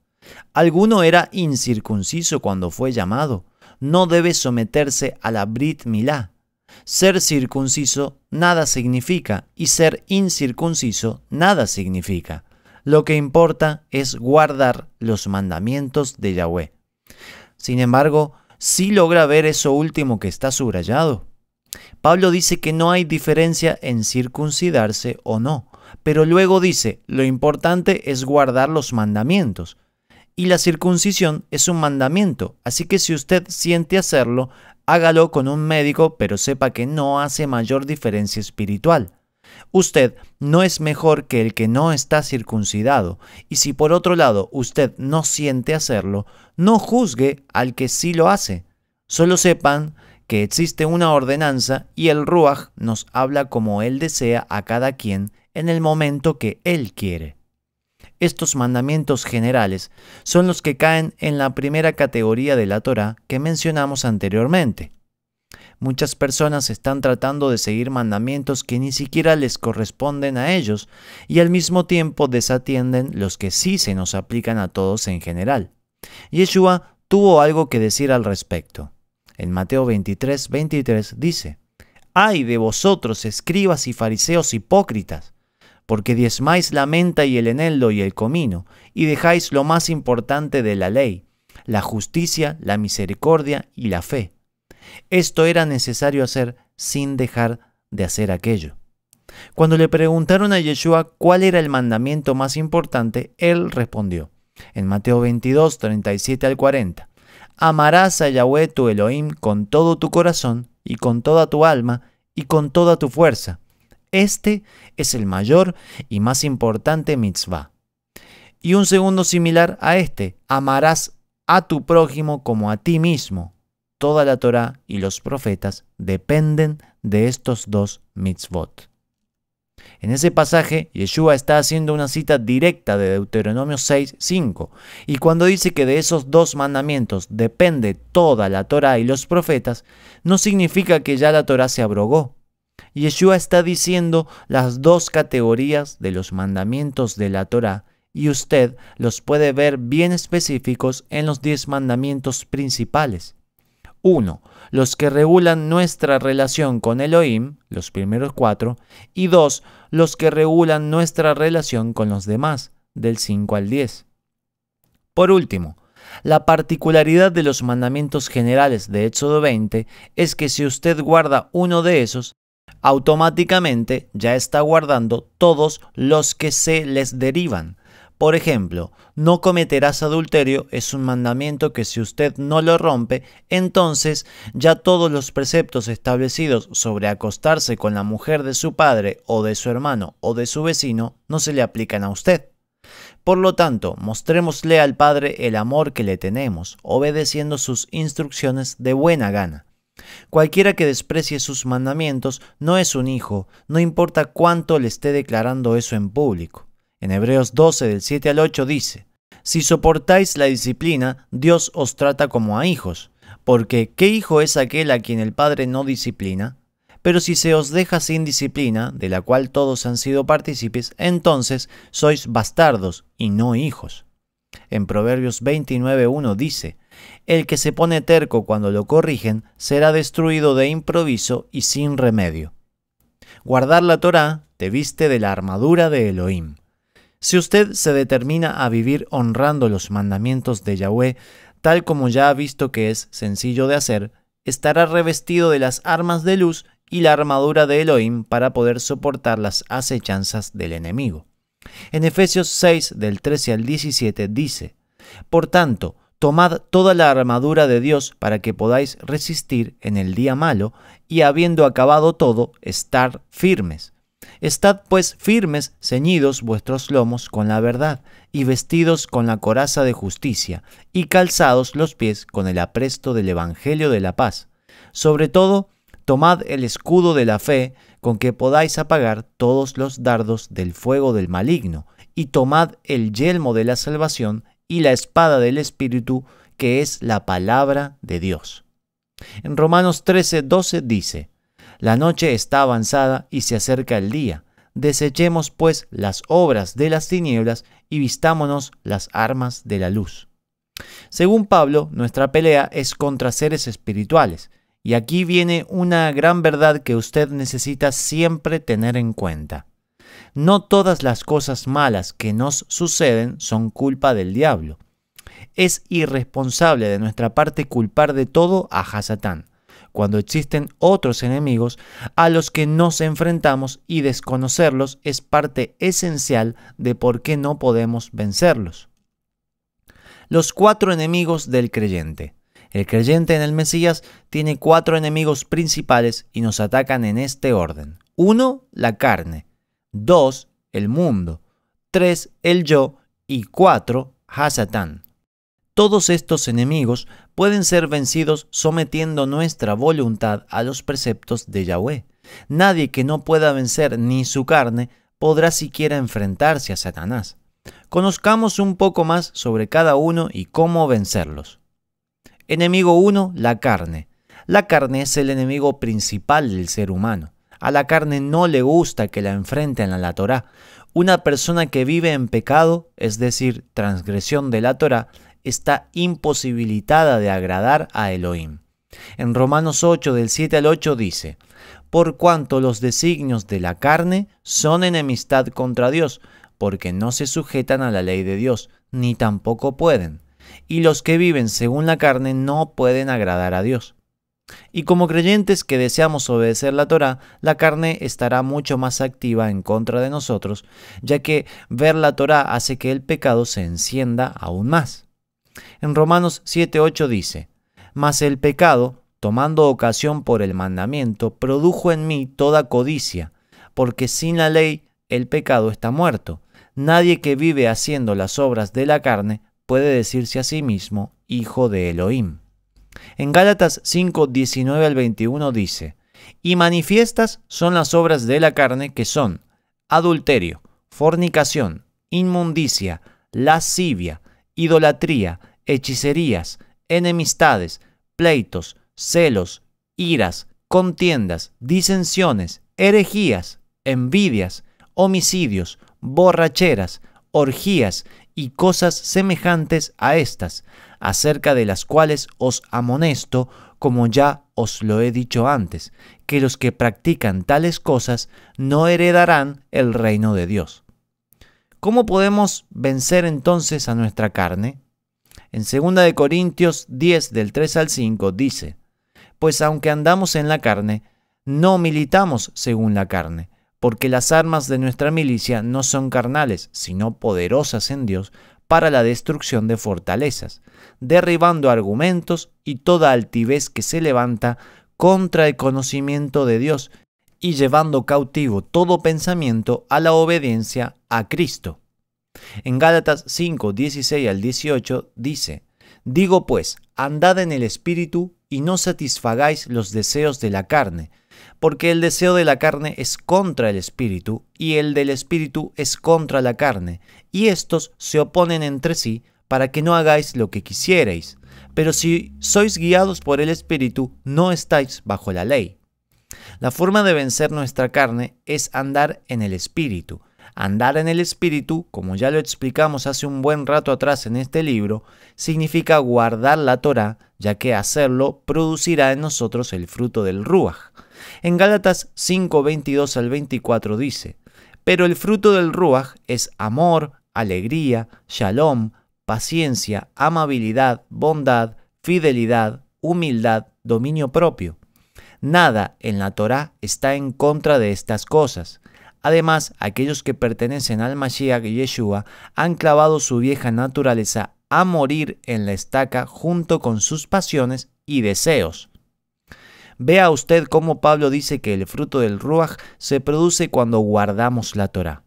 ¿Alguno era incircunciso cuando fue llamado? No debe someterse a la Brit Milá. Ser circunciso nada significa y ser incircunciso nada significa. Lo que importa es guardar los mandamientos de Yahweh. Sin embargo, ¿sí logra ver eso último que está subrayado? Pablo dice que no hay diferencia en circuncidarse o no, pero luego dice, lo importante es guardar los mandamientos. Y la circuncisión es un mandamiento, así que si usted siente hacerlo, hágalo con un médico, pero sepa que no hace mayor diferencia espiritual. Usted no es mejor que el que no está circuncidado, y si por otro lado usted no siente hacerlo, no juzgue al que sí lo hace. Solo sepan que existe una ordenanza y el Ruaj nos habla como Él desea a cada quien en el momento que Él quiere. Estos mandamientos generales son los que caen en la primera categoría de la Torá que mencionamos anteriormente. Muchas personas están tratando de seguir mandamientos que ni siquiera les corresponden a ellos y al mismo tiempo desatienden los que sí se nos aplican a todos en general. Yeshua tuvo algo que decir al respecto. En Mateo 23:23 dice: «¡Ay de vosotros, escribas y fariseos hipócritas! Porque diezmáis la menta y el eneldo y el comino, y dejáis lo más importante de la ley, la justicia, la misericordia y la fe. Esto era necesario hacer sin dejar de hacer aquello». Cuando le preguntaron a Yeshua cuál era el mandamiento más importante, él respondió, en Mateo 22:37 al 40, «Amarás a Yahweh tu Elohim con todo tu corazón, y con toda tu alma, y con toda tu fuerza. Este es el mayor y más importante mitzvah». Y un segundo similar a este: «Amarás a tu prójimo como a ti mismo». Toda la Torá y los profetas dependen de estos dos mitzvot. En ese pasaje, Yeshua está haciendo una cita directa de Deuteronomio 6:5, y cuando dice que de esos dos mandamientos depende toda la Torá y los profetas, no significa que ya la Torá se abrogó. Yeshua está diciendo las dos categorías de los mandamientos de la Torá, y usted los puede ver bien específicos en los 10 mandamientos principales. 1. Los que regulan nuestra relación con Elohim, los primeros 4, y 2. Los que regulan nuestra relación con los demás, del 5 al 10. Por último, la particularidad de los mandamientos generales de Éxodo 20 es que si usted guarda uno de esos, automáticamente ya está guardando todos los que se les derivan. Por ejemplo, no cometerás adulterio es un mandamiento que si usted no lo rompe, entonces ya todos los preceptos establecidos sobre acostarse con la mujer de su padre o de su hermano o de su vecino no se le aplican a usted. Por lo tanto, mostrémosle al Padre el amor que le tenemos, obedeciendo sus instrucciones de buena gana. Cualquiera que desprecie sus mandamientos no es un hijo, no importa cuánto le esté declarando eso en público. En Hebreos 12, del 7 al 8 dice: «Si soportáis la disciplina, Dios os trata como a hijos, porque ¿qué hijo es aquel a quien el Padre no disciplina? Pero si se os deja sin disciplina, de la cual todos han sido partícipes, entonces sois bastardos y no hijos». En Proverbios 29:1 dice: «El que se pone terco cuando lo corrigen, será destruido de improviso y sin remedio». Guardar la Torá te viste de la armadura de Elohim. Si usted se determina a vivir honrando los mandamientos de Yahweh, tal como ya ha visto que es sencillo de hacer, estará revestido de las armas de luz y la armadura de Elohim para poder soportar las acechanzas del enemigo. En Efesios 6, del 13 al 17 dice: «Por tanto, tomad toda la armadura de Dios para que podáis resistir en el día malo, y habiendo acabado todo, estar firmes. Estad pues firmes, ceñidos vuestros lomos con la verdad, y vestidos con la coraza de justicia, y calzados los pies con el apresto del Evangelio de la paz. Sobre todo, tomad el escudo de la fe, con que podáis apagar todos los dardos del fuego del maligno, y tomad el yelmo de la salvación y la espada del Espíritu, que es la palabra de Dios». En Romanos 13:12 dice: La noche está avanzada y se acerca el día. Desechemos, pues, las obras de las tinieblas y vistámonos las armas de la luz. Según Pablo, nuestra pelea es contra seres espirituales, y aquí viene una gran verdad que usted necesita siempre tener en cuenta. No todas las cosas malas que nos suceden son culpa del diablo. Es irresponsable de nuestra parte culpar de todo a Satán, cuando existen otros enemigos a los que nos enfrentamos, y desconocerlos es parte esencial de por qué no podemos vencerlos. Los 4 enemigos del creyente. El creyente en el Mesías tiene 4 enemigos principales y nos atacan en este orden. 1. La carne. 2. El mundo. 3. El yo. Y 4. Satán. Todos estos enemigos pueden ser vencidos sometiendo nuestra voluntad a los preceptos de Yahweh. Nadie que no pueda vencer ni su carne podrá siquiera enfrentarse a Satanás. Conozcamos un poco más sobre cada uno y cómo vencerlos. Enemigo 1, la carne. La carne es el enemigo principal del ser humano. A la carne no le gusta que la enfrenten a la Torá. Una persona que vive en pecado, es decir, transgresión de la Torá, está imposibilitada de agradar a Elohim. En Romanos 8, del 7 al 8 dice: por cuanto los designios de la carne son enemistad contra Dios, porque no se sujetan a la ley de Dios, ni tampoco pueden. Y los que viven según la carne no pueden agradar a Dios. Y como creyentes que deseamos obedecer la Torá, la carne estará mucho más activa en contra de nosotros, ya que ver la Torá hace que el pecado se encienda aún más. En Romanos 7:8 dice: mas el pecado, tomando ocasión por el mandamiento, produjo en mí toda codicia, porque sin la ley el pecado está muerto. Nadie que vive haciendo las obras de la carne puede decirse a sí mismo hijo de Elohim. En Gálatas 5:19 al 21 dice: y manifiestas son las obras de la carne, que son adulterio, fornicación, inmundicia, lascivia, idolatría, hechicerías, enemistades, pleitos, celos, iras, contiendas, disensiones, herejías, envidias, homicidios, borracheras, orgías y cosas semejantes a estas, acerca de las cuales os amonesto, como ya os lo he dicho antes, que los que practican tales cosas no heredarán el reino de Dios. ¿Cómo podemos vencer entonces a nuestra carne? En 2 Corintios 10, del 3 al 5 dice: pues aunque andamos en la carne, no militamos según la carne, porque las armas de nuestra milicia no son carnales, sino poderosas en Dios para la destrucción de fortalezas, derribando argumentos y toda altivez que se levanta contra el conocimiento de Dios, y llevando cautivo todo pensamiento a la obediencia a Cristo. En Gálatas 5, 16 al 18 dice: digo pues, andad en el Espíritu y no satisfagáis los deseos de la carne, porque el deseo de la carne es contra el Espíritu, y el del Espíritu es contra la carne, y estos se oponen entre sí, para que no hagáis lo que quisierais. Pero si sois guiados por el Espíritu, no estáis bajo la ley. La forma de vencer nuestra carne es andar en el Espíritu. Andar en el Espíritu, como ya lo explicamos hace un buen rato atrás en este libro, significa guardar la Torá, ya que hacerlo producirá en nosotros el fruto del Ruach. En Gálatas 5, 22 al 24 dice: pero el fruto del Ruach es amor, alegría, shalom, paciencia, amabilidad, bondad, fidelidad, humildad, dominio propio. Nada en la Torá está en contra de estas cosas. Además, aquellos que pertenecen al Mashiach y Yeshua han clavado su vieja naturaleza a morir en la estaca junto con sus pasiones y deseos. Vea usted cómo Pablo dice que el fruto del Ruach se produce cuando guardamos la Torá,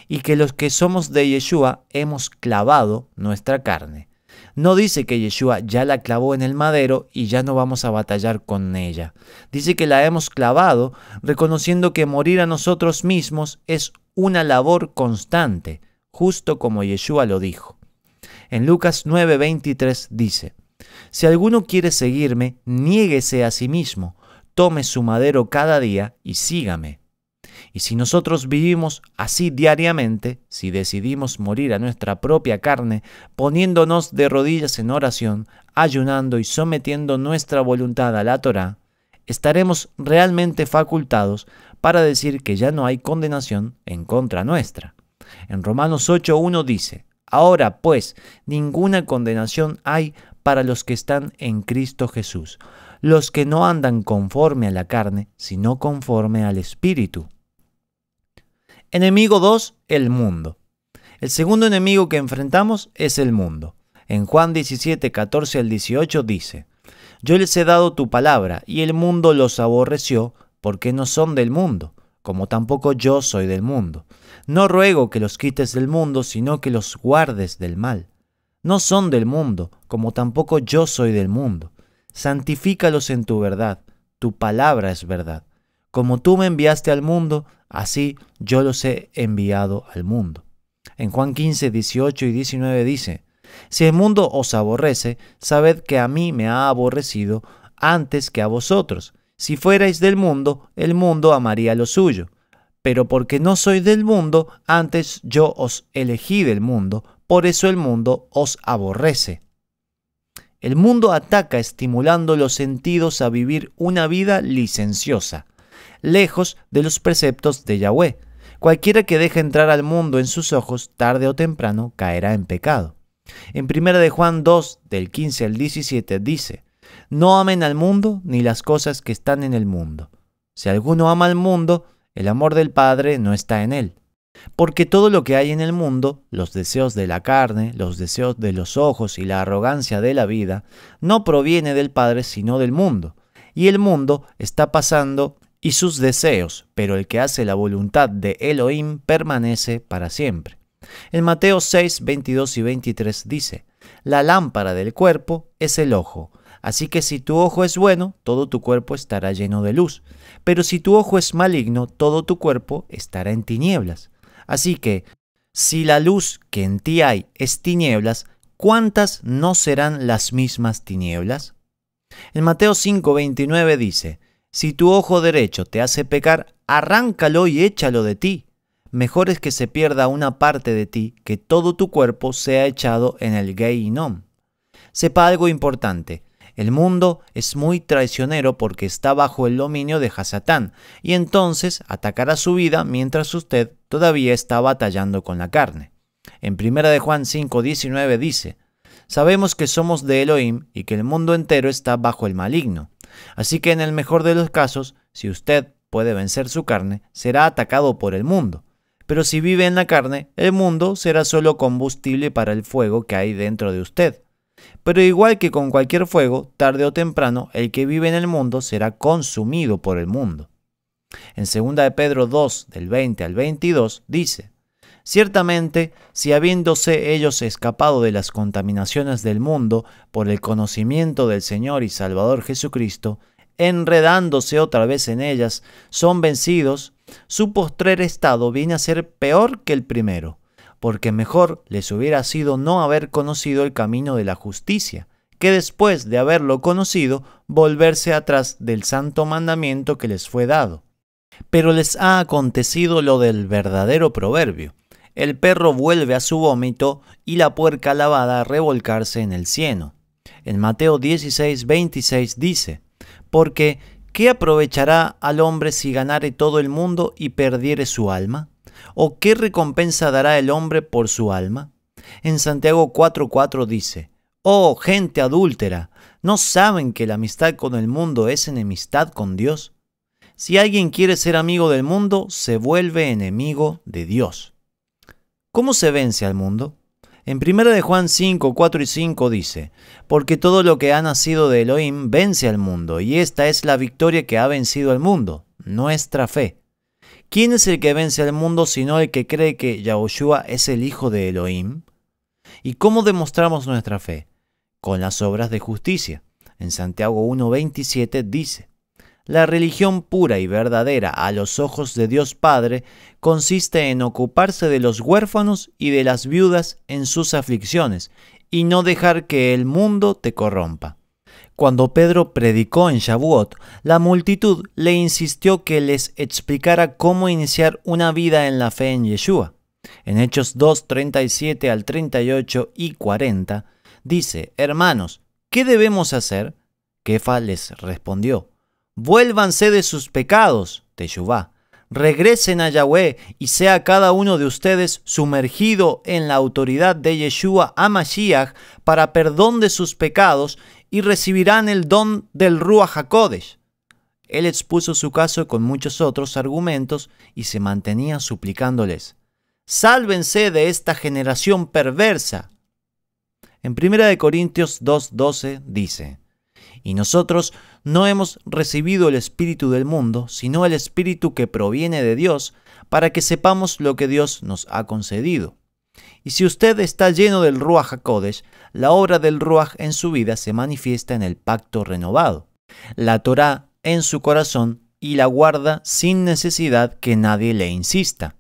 y que los que somos de Yeshua hemos clavado nuestra carne. No dice que Yeshua ya la clavó en el madero y ya no vamos a batallar con ella. Dice que la hemos clavado, reconociendo que morir a nosotros mismos es una labor constante, justo como Yeshua lo dijo. En Lucas 9:23 dice: si alguno quiere seguirme, niéguese a sí mismo, tome su madero cada día y sígame. Y si nosotros vivimos así diariamente, si decidimos morir a nuestra propia carne, poniéndonos de rodillas en oración, ayunando y sometiendo nuestra voluntad a la Torá, estaremos realmente facultados para decir que ya no hay condenación en contra nuestra. En Romanos 8:1 dice: ahora pues, ninguna condenación hay para los que están en Cristo Jesús, los que no andan conforme a la carne, sino conforme al Espíritu. Enemigo 2, el mundo. El segundo enemigo que enfrentamos es el mundo. En Juan 17, 14 al 18 dice: yo les he dado tu palabra, y el mundo los aborreció, porque no son del mundo, como tampoco yo soy del mundo. No ruego que los quites del mundo, sino que los guardes del mal. No son del mundo, como tampoco yo soy del mundo. Santifícalos en tu verdad, tu palabra es verdad. Como tú me enviaste al mundo, así yo los he enviado al mundo. En Juan 15, 18 y 19 dice: si el mundo os aborrece, sabed que a mí me ha aborrecido antes que a vosotros. Si fuerais del mundo, el mundo amaría lo suyo. Pero porque no sois del mundo, antes yo os elegí del mundo, por eso el mundo os aborrece. El mundo ataca estimulando los sentidos a vivir una vida licenciosa, lejos de los preceptos de Yahweh. Cualquiera que deje entrar al mundo en sus ojos, tarde o temprano caerá en pecado. En 1 de Juan 2, del 15 al 17 dice: no amen al mundo ni las cosas que están en el mundo. Si alguno ama al mundo, el amor del Padre no está en él. Porque todo lo que hay en el mundo, los deseos de la carne, los deseos de los ojos y la arrogancia de la vida, no proviene del Padre sino del mundo. Y el mundo está pasando y sus deseos, pero el que hace la voluntad de Elohim permanece para siempre. En Mateo 6, 22 y 23 dice: la lámpara del cuerpo es el ojo. Así que si tu ojo es bueno, todo tu cuerpo estará lleno de luz. Pero si tu ojo es maligno, todo tu cuerpo estará en tinieblas. Así que, si la luz que en ti hay es tinieblas, ¿cuántas no serán las mismas tinieblas? En Mateo 5, 29 dice: si tu ojo derecho te hace pecar, arráncalo y échalo de ti. Mejor es que se pierda una parte de ti, que todo tu cuerpo sea echado en el Gehinom. Sepa algo importante: el mundo es muy traicionero porque está bajo el dominio de Hasatán, y entonces atacará su vida mientras usted todavía está batallando con la carne. En 1 de Juan 5, 19 dice: sabemos que somos de Elohim y que el mundo entero está bajo el maligno. Así que en el mejor de los casos, si usted puede vencer su carne, será atacado por el mundo. Pero si vive en la carne, el mundo será solo combustible para el fuego que hay dentro de usted. Pero igual que con cualquier fuego, tarde o temprano, el que vive en el mundo será consumido por el mundo. En 2 de Pedro 2, del 20 al 22, dice: ciertamente, si habiéndose ellos escapado de las contaminaciones del mundo por el conocimiento del Señor y Salvador Jesucristo, enredándose otra vez en ellas, son vencidos, su postrer estado viene a ser peor que el primero, porque mejor les hubiera sido no haber conocido el camino de la justicia, que después de haberlo conocido, volverse atrás del santo mandamiento que les fue dado. Pero les ha acontecido lo del verdadero proverbio: el perro vuelve a su vómito y la puerca lavada a revolcarse en el cieno. En Mateo 16, 26 dice: porque ¿qué aprovechará al hombre si ganare todo el mundo y perdiere su alma? ¿O qué recompensa dará el hombre por su alma? En Santiago 4:4 dice: oh gente adúltera, ¿no saben que la amistad con el mundo es enemistad con Dios? Si alguien quiere ser amigo del mundo, se vuelve enemigo de Dios. ¿Cómo se vence al mundo? En 1 de Juan 5, 4 y 5 dice: porque todo lo que ha nacido de Elohim vence al mundo, y esta es la victoria que ha vencido al mundo, nuestra fe. ¿Quién es el que vence al mundo sino el que cree que Yahushua es el Hijo de Elohim? ¿Y cómo demostramos nuestra fe? Con las obras de justicia. En Santiago 1:27 dice: la religión pura y verdadera a los ojos de Dios Padre consiste en ocuparse de los huérfanos y de las viudas en sus aflicciones, y no dejar que el mundo te corrompa. Cuando Pedro predicó en Shavuot, la multitud le insistió que les explicara cómo iniciar una vida en la fe en Yeshua. En Hechos 2, 37 al 38 y 40, dice: Hermanos, ¿qué debemos hacer? Kefa les respondió: Vuélvanse de sus pecados, Teshuvá, regresen a Yahweh y sea cada uno de ustedes sumergido en la autoridad de Yeshua HaMashiach para perdón de sus pecados y recibirán el don del Ruach HaKodesh. Él expuso su caso con muchos otros argumentos y se mantenía suplicándoles: Sálvense de esta generación perversa. En 1 Corintios 2:12 dice: Y nosotros no hemos recibido el espíritu del mundo, sino el espíritu que proviene de Dios, para que sepamos lo que Dios nos ha concedido. Y si usted está lleno del Ruach HaKodesh, la obra del Ruach en su vida se manifiesta en el pacto renovado, la Torá en su corazón, y la guarda sin necesidad que nadie le insista.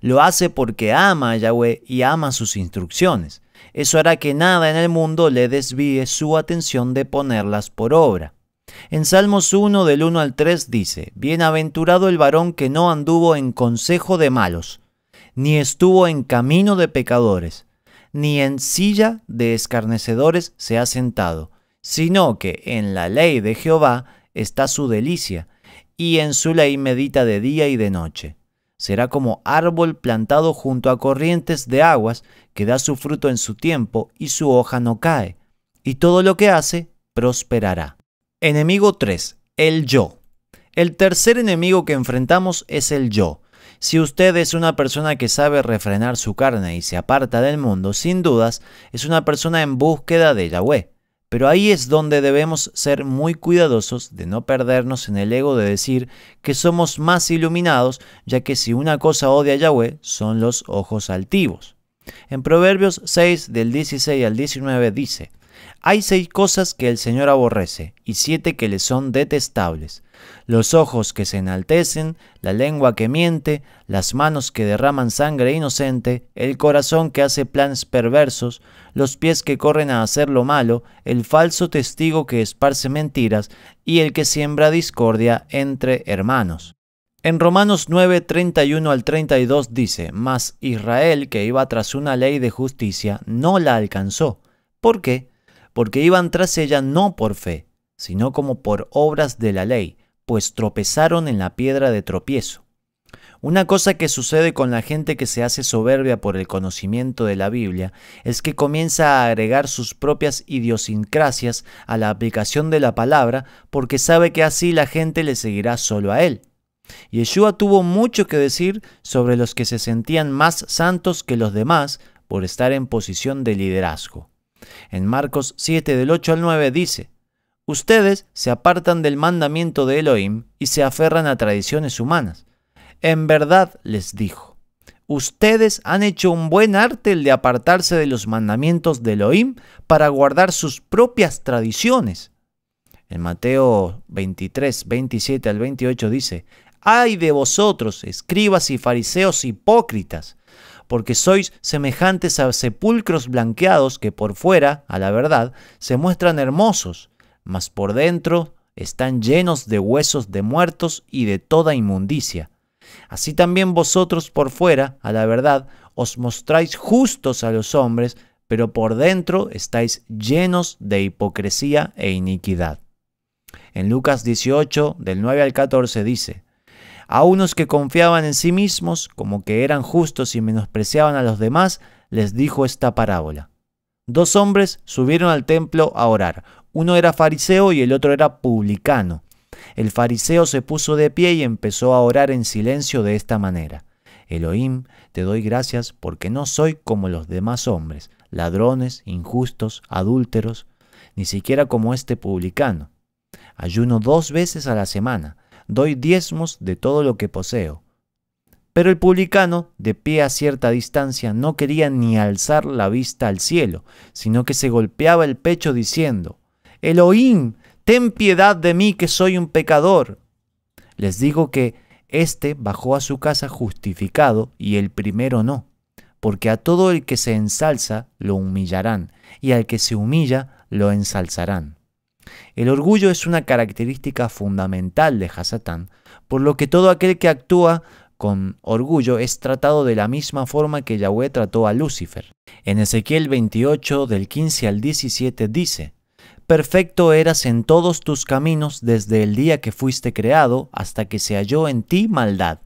Lo hace porque ama a Yahweh y ama sus instrucciones. Eso hará que nada en el mundo le desvíe su atención de ponerlas por obra. En Salmos 1 del 1 al 3 dice: Bienaventurado el varón que no anduvo en consejo de malos, ni estuvo en camino de pecadores, ni en silla de escarnecedores se ha sentado, sino que en la ley de Jehová está su delicia, y en su ley medita de día y de noche. Será como árbol plantado junto a corrientes de aguas, que da su fruto en su tiempo y su hoja no cae, y todo lo que hace prosperará. Enemigo 3. El yo. El tercer enemigo que enfrentamos es el yo. Si usted es una persona que sabe refrenar su carne y se aparta del mundo, sin dudas, es una persona en búsqueda de Yahweh. Pero ahí es donde debemos ser muy cuidadosos de no perdernos en el ego de decir que somos más iluminados, ya que si una cosa odia a Yahweh, son los ojos altivos. En Proverbios 6, del 16 al 19 dice: Hay 6 cosas que el Señor aborrece, y 7 que le son detestables: los ojos que se enaltecen, la lengua que miente, las manos que derraman sangre inocente, el corazón que hace planes perversos, los pies que corren a hacer lo malo, el falso testigo que esparce mentiras, y el que siembra discordia entre hermanos. En Romanos 9, 31 al 32 dice: Mas Israel, que iba tras una ley de justicia, no la alcanzó. ¿Por qué? Porque iban tras ella no por fe, sino como por obras de la ley, pues tropezaron en la piedra de tropiezo. Una cosa que sucede con la gente que se hace soberbia por el conocimiento de la Biblia es que comienza a agregar sus propias idiosincrasias a la aplicación de la palabra, porque sabe que así la gente le seguirá solo a él. Yeshua tuvo mucho que decir sobre los que se sentían más santos que los demás por estar en posición de liderazgo. En Marcos 7 del 8 al 9 dice: Ustedes se apartan del mandamiento de Elohim y se aferran a tradiciones humanas. En verdad les dijo: ustedes han hecho un buen arte el de apartarse de los mandamientos de Elohim para guardar sus propias tradiciones. En Mateo 23, 27 al 28 dice: ¡Ay de vosotros, escribas y fariseos hipócritas! Porque sois semejantes a sepulcros blanqueados que por fuera, a la verdad, se muestran hermosos, mas por dentro están llenos de huesos de muertos y de toda inmundicia. Así también vosotros por fuera, a la verdad, os mostráis justos a los hombres, pero por dentro estáis llenos de hipocresía e iniquidad. En Lucas 18, del 9 al 14 dice: A unos que confiaban en sí mismos, como que eran justos y menospreciaban a los demás, les dijo esta parábola. 2 hombres subieron al templo a orar. Uno era fariseo y el otro era publicano. El fariseo se puso de pie y empezó a orar en silencio de esta manera: Elohim, te doy gracias porque no soy como los demás hombres, ladrones, injustos, adúlteros, ni siquiera como este publicano. Ayuno 2 veces a la semana. Doy diezmos de todo lo que poseo. Pero el publicano, de pie a cierta distancia, no quería ni alzar la vista al cielo, sino que se golpeaba el pecho diciendo: Elohim, ten piedad de mí que soy un pecador. Les digo que éste bajó a su casa justificado y el primero no, porque a todo el que se ensalza lo humillarán, y al que se humilla lo ensalzarán. El orgullo es una característica fundamental de Hasatán, por lo que todo aquel que actúa con orgullo es tratado de la misma forma que Yahweh trató a Lucifer. En Ezequiel 28, del 15 al 17 dice: Perfecto eras en todos tus caminos desde el día que fuiste creado hasta que se halló en ti maldad.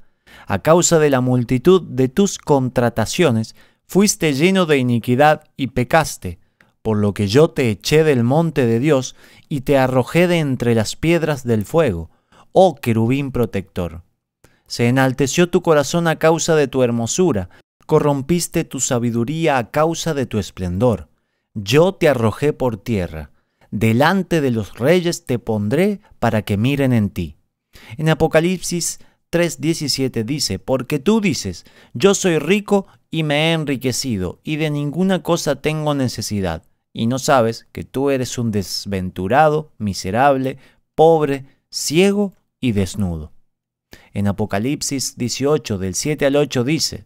A causa de la multitud de tus contrataciones, fuiste lleno de iniquidad y pecaste, por lo que yo te eché del monte de Dios y te arrojé de entre las piedras del fuego, oh querubín protector. Se enalteció tu corazón a causa de tu hermosura, corrompiste tu sabiduría a causa de tu esplendor. Yo te arrojé por tierra, delante de los reyes te pondré para que miren en ti. En Apocalipsis 3:17 dice: Porque tú dices, yo soy rico y me he enriquecido, y de ninguna cosa tengo necesidad, y no sabes que tú eres un desventurado, miserable, pobre, ciego y desnudo. En Apocalipsis 18, del 7 al 8 dice: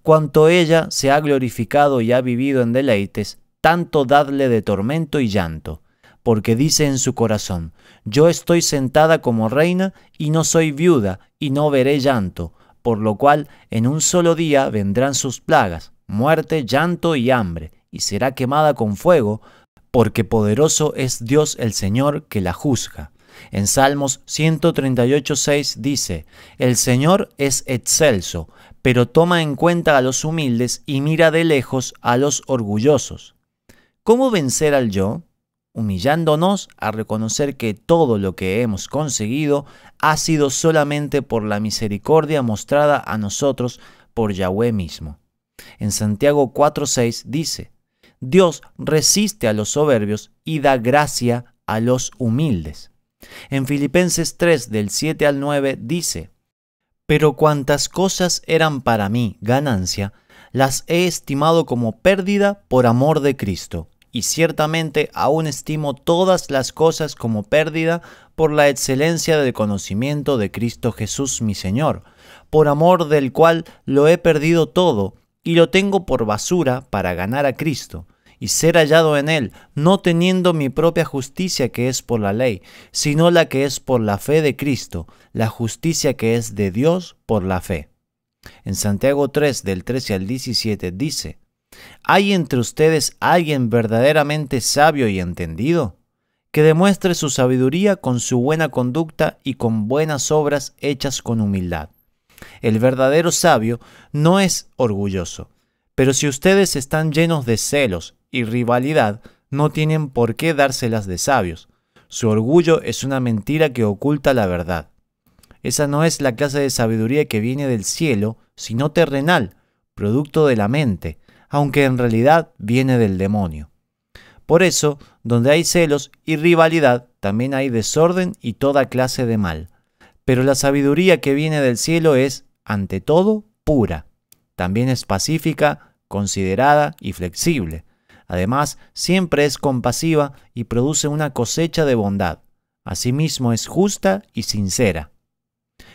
Cuanto ella se ha glorificado y ha vivido en deleites, tanto dadle de tormento y llanto, porque dice en su corazón: Yo estoy sentada como reina y no soy viuda y no veré llanto, por lo cual en un solo día vendrán sus plagas, muerte, llanto y hambre, y será quemada con fuego, porque poderoso es Dios el Señor que la juzga. En Salmos 138:6 dice: El Señor es excelso, pero toma en cuenta a los humildes y mira de lejos a los orgullosos. ¿Cómo vencer al yo? Humillándonos a reconocer que todo lo que hemos conseguido ha sido solamente por la misericordia mostrada a nosotros por Yahweh mismo. En Santiago 4:6 dice: Dios resiste a los soberbios y da gracia a los humildes. En Filipenses 3, del 7 al 9 dice: Pero cuantas cosas eran para mí ganancia, las he estimado como pérdida por amor de Cristo. Y ciertamente aún estimo todas las cosas como pérdida por la excelencia del conocimiento de Cristo Jesús mi Señor, por amor del cual lo he perdido todo, y lo tengo por basura para ganar a Cristo, y ser hallado en Él, no teniendo mi propia justicia que es por la ley, sino la que es por la fe de Cristo, la justicia que es de Dios por la fe. En Santiago 3, del 13 al 17 dice: ¿Hay entre ustedes alguien verdaderamente sabio y entendido? Que demuestre su sabiduría con su buena conducta y con buenas obras hechas con humildad. El verdadero sabio no es orgulloso, pero si ustedes están llenos de celos y rivalidad, no tienen por qué dárselas de sabios. Su orgullo es una mentira que oculta la verdad. Esa no es la clase de sabiduría que viene del cielo, sino terrenal, producto de la mente, aunque en realidad viene del demonio. Por eso, donde hay celos y rivalidad, también hay desorden y toda clase de mal. Pero la sabiduría que viene del cielo es, ante todo, pura. También es pacífica, considerada y flexible. Además, siempre es compasiva y produce una cosecha de bondad. Asimismo, es justa y sincera.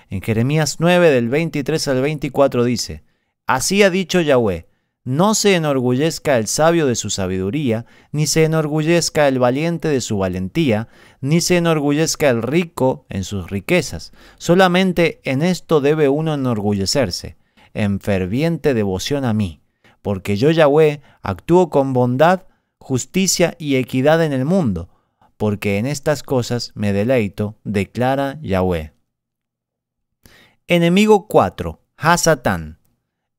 En Jeremías 9, del 23 al 24 dice: Así ha dicho Yahweh: No se enorgullezca el sabio de su sabiduría, ni se enorgullezca el valiente de su valentía, ni se enorgullezca el rico en sus riquezas. Solamente en esto debe uno enorgullecerse, en ferviente devoción a mí, porque yo, Yahweh, actúo con bondad, justicia y equidad en el mundo, porque en estas cosas me deleito, declara Yahweh. Enemigo 4. Hasatán.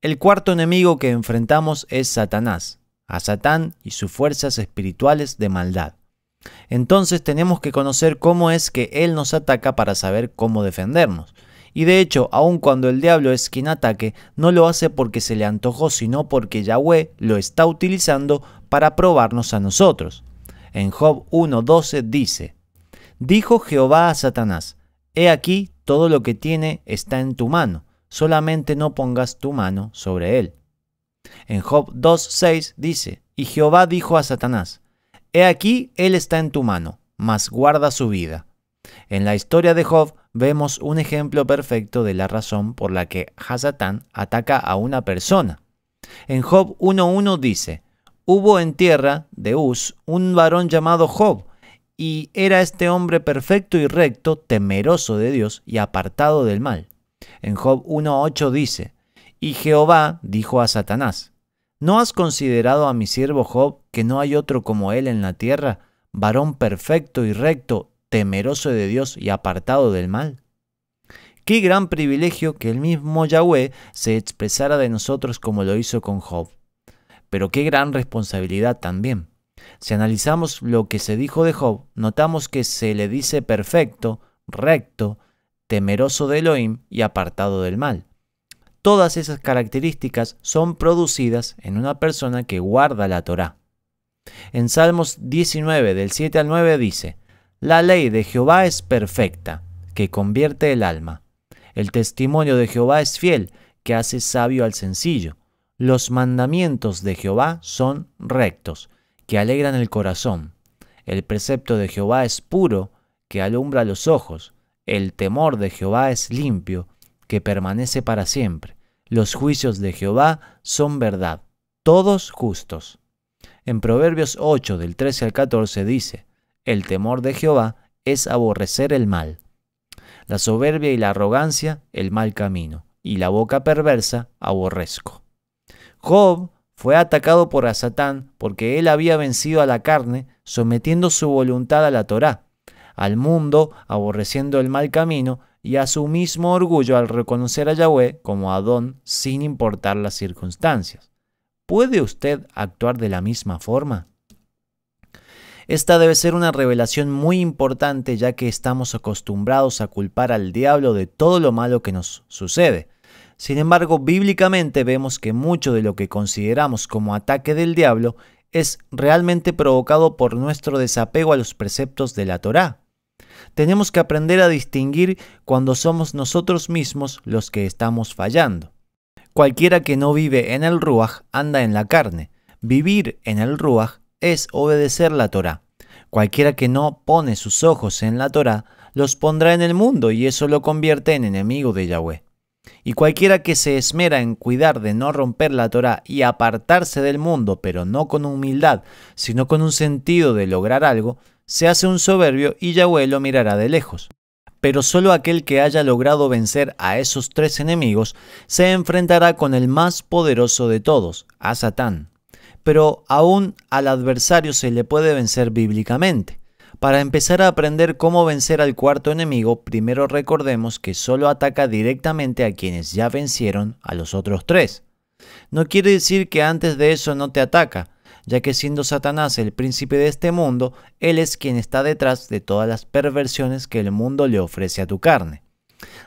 El cuarto enemigo que enfrentamos es Satanás, a Satán y sus fuerzas espirituales de maldad. Entonces tenemos que conocer cómo es que él nos ataca para saber cómo defendernos. Y de hecho, aun cuando el diablo es quien ataque, no lo hace porque se le antojó, sino porque Yahweh lo está utilizando para probarnos a nosotros. En Job 1:12 dice: Dijo Jehová a Satanás: He aquí, todo lo que tiene está en tu mano, solamente no pongas tu mano sobre él. En Job 2:6 dice: Y Jehová dijo a Satanás: He aquí, él está en tu mano, mas guarda su vida. En la historia de Job vemos un ejemplo perfecto de la razón por la que Hasatán ataca a una persona. En Job 1:1 dice: Hubo en tierra de Uz un varón llamado Job, y era este hombre perfecto y recto, temeroso de Dios y apartado del mal. En Job 1:8 dice: y Jehová dijo a Satanás: ¿no has considerado a mi siervo Job, que no hay otro como él en la tierra, varón perfecto y recto, temeroso de Dios y apartado del mal? Qué gran privilegio que el mismo Yahweh se expresara de nosotros como lo hizo con Job. Pero qué gran responsabilidad también. Si analizamos lo que se dijo de Job, notamos que se le dice perfecto, recto, temeroso de Elohim y apartado del mal. Todas esas características son producidas en una persona que guarda la Torá. En Salmos 19, del 7 al 9 dice: la ley de Jehová es perfecta, que convierte el alma. El testimonio de Jehová es fiel, que hace sabio al sencillo. Los mandamientos de Jehová son rectos, que alegran el corazón. El precepto de Jehová es puro, que alumbra los ojos. El temor de Jehová es limpio, que permanece para siempre. Los juicios de Jehová son verdad, todos justos. En Proverbios 8, del 13 al 14 dice: el temor de Jehová es aborrecer el mal. La soberbia y la arrogancia, el mal camino, y la boca perversa, aborrezco. Job fue atacado por Satán porque él había vencido a la carne, sometiendo su voluntad a la Torá, al mundo, aborreciendo el mal camino, y a su mismo orgullo al reconocer a Yahweh como Adón sin importar las circunstancias. ¿Puede usted actuar de la misma forma? Esta debe ser una revelación muy importante, ya que estamos acostumbrados a culpar al diablo de todo lo malo que nos sucede. Sin embargo, bíblicamente vemos que mucho de lo que consideramos como ataque del diablo es realmente provocado por nuestro desapego a los preceptos de la Torá. Tenemos que aprender a distinguir cuando somos nosotros mismos los que estamos fallando. Cualquiera que no vive en el Ruaj anda en la carne. Vivir en el Ruaj es obedecer la Torá. Cualquiera que no pone sus ojos en la Torá, los pondrá en el mundo y eso lo convierte en enemigo de Yahweh. Y cualquiera que se esmera en cuidar de no romper la Torá y apartarse del mundo, pero no con humildad, sino con un sentido de lograr algo, se hace un soberbio y Yahweh lo mirará de lejos. Pero solo aquel que haya logrado vencer a esos tres enemigos se enfrentará con el más poderoso de todos, a Satán. Pero aún al adversario se le puede vencer bíblicamente. Para empezar a aprender cómo vencer al cuarto enemigo, primero recordemos que solo ataca directamente a quienes ya vencieron a los otros tres. No quiere decir que antes de eso no te ataca, ya que siendo Satanás el príncipe de este mundo, él es quien está detrás de todas las perversiones que el mundo le ofrece a tu carne.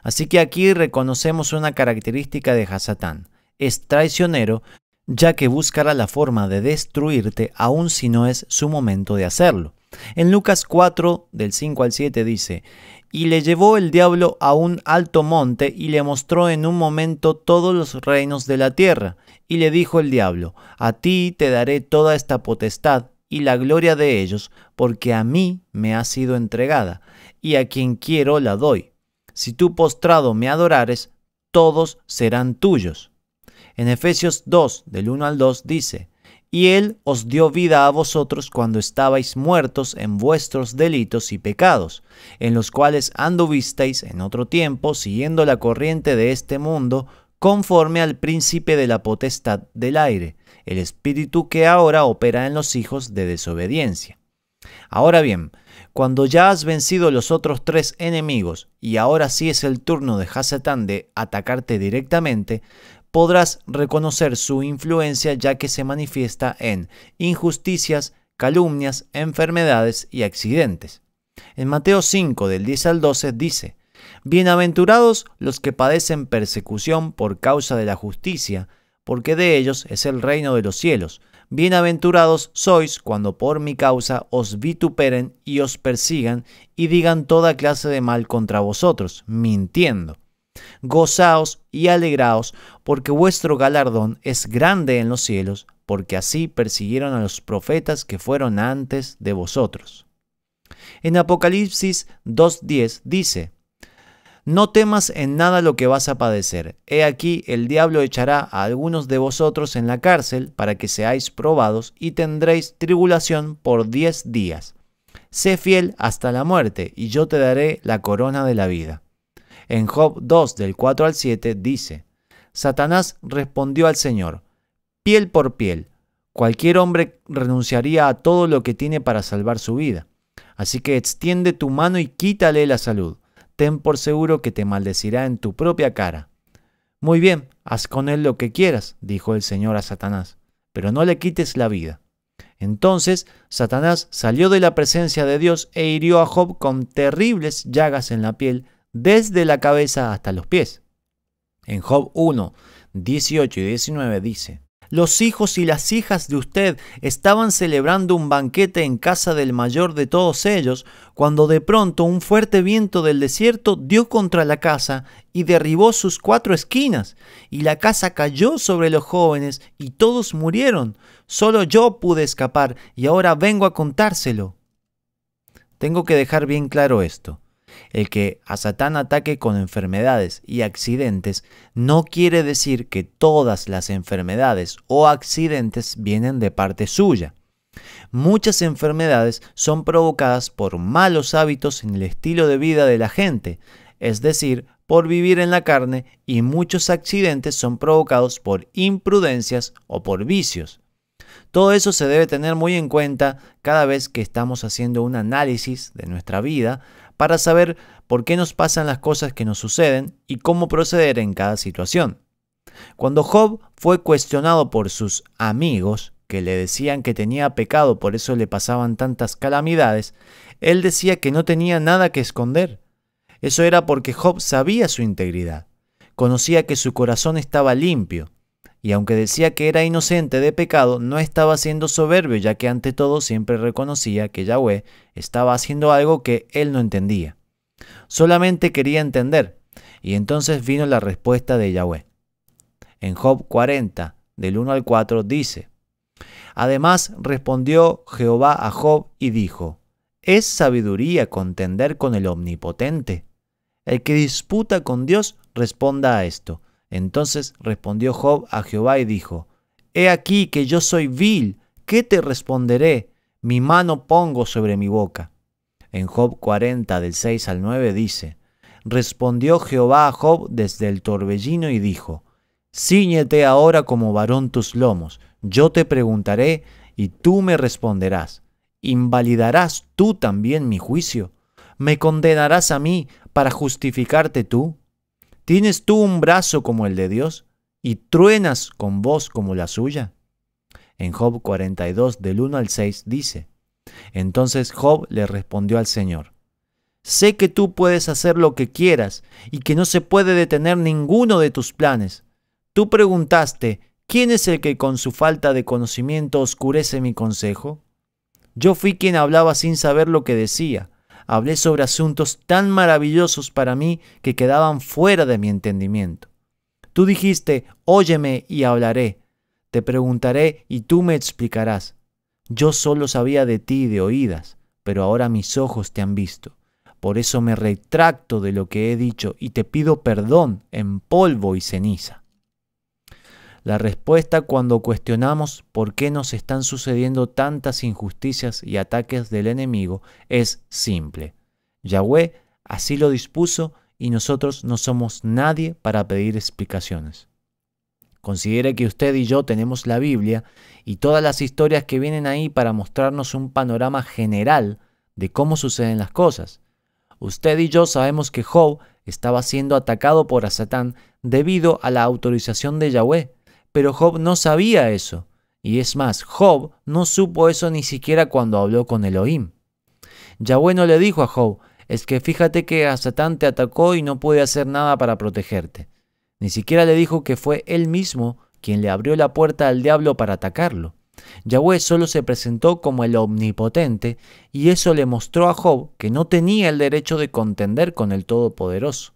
Así que aquí reconocemos una característica de Satán: es traicionero, ya que buscará la forma de destruirte aun si no es su momento de hacerlo. En Lucas 4, del 5 al 7 dice: y le llevó el diablo a un alto monte y le mostró en un momento todos los reinos de la tierra. Y le dijo el diablo: a ti te daré toda esta potestad y la gloria de ellos, porque a mí me ha sido entregada, y a quien quiero la doy. Si tú postrado me adorares, todos serán tuyos. En Efesios 2, del 1 al 2 dice: y Él os dio vida a vosotros cuando estabais muertos en vuestros delitos y pecados, en los cuales anduvisteis en otro tiempo, siguiendo la corriente de este mundo, conforme al príncipe de la potestad del aire, el espíritu que ahora opera en los hijos de desobediencia. Ahora bien, cuando ya has vencido los otros tres enemigos, y ahora sí es el turno de Satán de atacarte directamente, podrás reconocer su influencia, ya que se manifiesta en injusticias, calumnias, enfermedades y accidentes. En Mateo 5, del 10 al 12 dice: bienaventurados los que padecen persecución por causa de la justicia, porque de ellos es el reino de los cielos. Bienaventurados sois cuando por mi causa os vituperen y os persigan y digan toda clase de mal contra vosotros, mintiendo. Gozaos y alegraos, porque vuestro galardón es grande en los cielos, porque así persiguieron a los profetas que fueron antes de vosotros. En Apocalipsis 2:10 dice: no temas en nada lo que vas a padecer. He aquí el diablo echará a algunos de vosotros en la cárcel para que seáis probados y tendréis tribulación por 10 días. sé fiel hasta la muerte, y yo te daré la corona de la vida. En Job 2, del 4 al 7, dice: Satanás respondió al Señor: piel por piel. Cualquier hombre renunciaría a todo lo que tiene para salvar su vida. Así que extiende tu mano y quítale la salud. Ten por seguro que te maldecirá en tu propia cara. Muy bien, haz con él lo que quieras, dijo el Señor a Satanás, pero no le quites la vida. Entonces Satanás salió de la presencia de Dios e hirió a Job con terribles llagas en la piel, desde la cabeza hasta los pies. En Job 1, 18 y 19 dice: los hijos y las hijas de usted estaban celebrando un banquete en casa del mayor de todos ellos, cuando de pronto un fuerte viento del desierto dio contra la casa y derribó sus 4 esquinas, y la casa cayó sobre los jóvenes y todos murieron. Solo yo pude escapar y ahora vengo a contárselo. Tengo que dejar bien claro esto. El que a Satán ataque con enfermedades y accidentes no quiere decir que todas las enfermedades o accidentes vienen de parte suya. Muchas enfermedades son provocadas por malos hábitos en el estilo de vida de la gente, es decir, por vivir en la carne, y muchos accidentes son provocados por imprudencias o por vicios. Todo eso se debe tener muy en cuenta cada vez que estamos haciendo un análisis de nuestra vida para saber por qué nos pasan las cosas que nos suceden y cómo proceder en cada situación. Cuando Job fue cuestionado por sus amigos, que le decían que tenía pecado, por eso le pasaban tantas calamidades, él decía que no tenía nada que esconder. Eso era porque Job sabía su integridad, conocía que su corazón estaba limpio, y aunque decía que era inocente de pecado, no estaba siendo soberbio, ya que ante todo siempre reconocía que Yahweh estaba haciendo algo que él no entendía. Solamente quería entender, y entonces vino la respuesta de Yahweh. En Job 40, del 1 al 4, dice: además respondió Jehová a Job y dijo: ¿es sabiduría contender con el Omnipotente? El que disputa con Dios responda a esto. Entonces respondió Job a Jehová y dijo: he aquí que yo soy vil, ¿qué te responderé? Mi mano pongo sobre mi boca. En Job 40, del 6 al 9 dice: respondió Jehová a Job desde el torbellino y dijo: cíñete ahora como varón tus lomos, yo te preguntaré y tú me responderás. ¿Invalidarás tú también mi juicio? ¿Me condenarás a mí para justificarte tú? ¿Tienes tú un brazo como el de Dios y truenas con voz como la suya? En Job 42, del 1 al 6 dice: entonces Job le respondió al Señor: sé que tú puedes hacer lo que quieras y que no se puede detener ninguno de tus planes. Tú preguntaste: ¿quién es el que con su falta de conocimiento oscurece mi consejo? Yo fui quien hablaba sin saber lo que decía. Hablé sobre asuntos tan maravillosos para mí que quedaban fuera de mi entendimiento. Tú dijiste: óyeme y hablaré. Te preguntaré y tú me explicarás. Yo solo sabía de ti de oídas, pero ahora mis ojos te han visto. Por eso me retracto de lo que he dicho y te pido perdón en polvo y ceniza. La respuesta cuando cuestionamos por qué nos están sucediendo tantas injusticias y ataques del enemigo es simple. Yahweh así lo dispuso y nosotros no somos nadie para pedir explicaciones. Considere que usted y yo tenemos la Biblia y todas las historias que vienen ahí para mostrarnos un panorama general de cómo suceden las cosas. Usted y yo sabemos que Job estaba siendo atacado por Satán debido a la autorización de Yahweh. Pero Job no sabía eso, y es más, Job no supo eso ni siquiera cuando habló con Elohim. Yahweh no le dijo a Job: es que fíjate que a Satán te atacó y no pude hacer nada para protegerte. Ni siquiera le dijo que fue él mismo quien le abrió la puerta al diablo para atacarlo. Yahweh solo se presentó como el Omnipotente, y eso le mostró a Job que no tenía el derecho de contender con el Todopoderoso.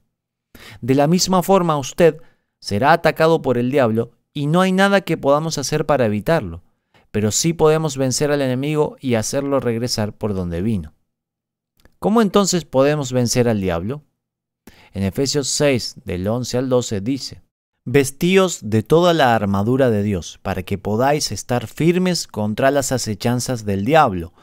De la misma forma, usted será atacado por el diablo y no hay nada que podamos hacer para evitarlo, pero sí podemos vencer al enemigo y hacerlo regresar por donde vino. ¿Cómo entonces podemos vencer al diablo? En Efesios 6, del 11 al 12 dice: vestíos de toda la armadura de Dios, para que podáis estar firmes contra las acechanzas del diablo,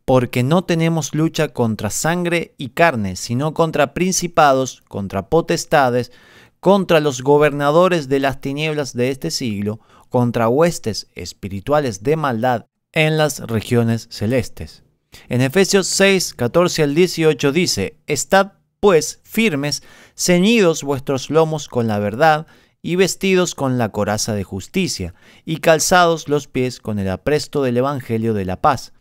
porque no tenemos lucha contra sangre y carne, sino contra principados, contra potestades, contra los gobernadores de las tinieblas de este siglo, contra huestes espirituales de maldad en las regiones celestes. En Efesios 6, 14 al 18 dice: Estad pues firmes, ceñidos vuestros lomos con la verdad, y vestidos con la coraza de justicia, y calzados los pies con el apresto del evangelio de la paz.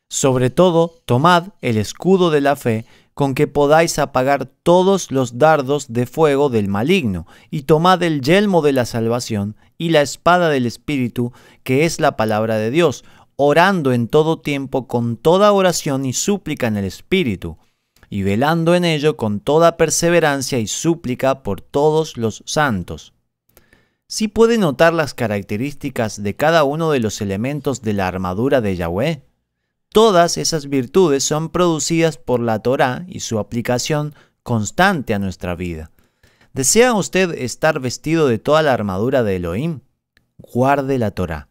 Sobre todo, tomad el escudo de la fe, con que podáis apagar todos los dardos de fuego del maligno, y tomad el yelmo de la salvación y la espada del Espíritu, que es la palabra de Dios, orando en todo tiempo con toda oración y súplica en el Espíritu, y velando en ello con toda perseverancia y súplica por todos los santos. ¿Sí puede notar las características de cada uno de los elementos de la armadura de Yahweh? Todas esas virtudes son producidas por la Torá y su aplicación constante a nuestra vida. ¿Desea usted estar vestido de toda la armadura de Elohim? Guarde la Torá.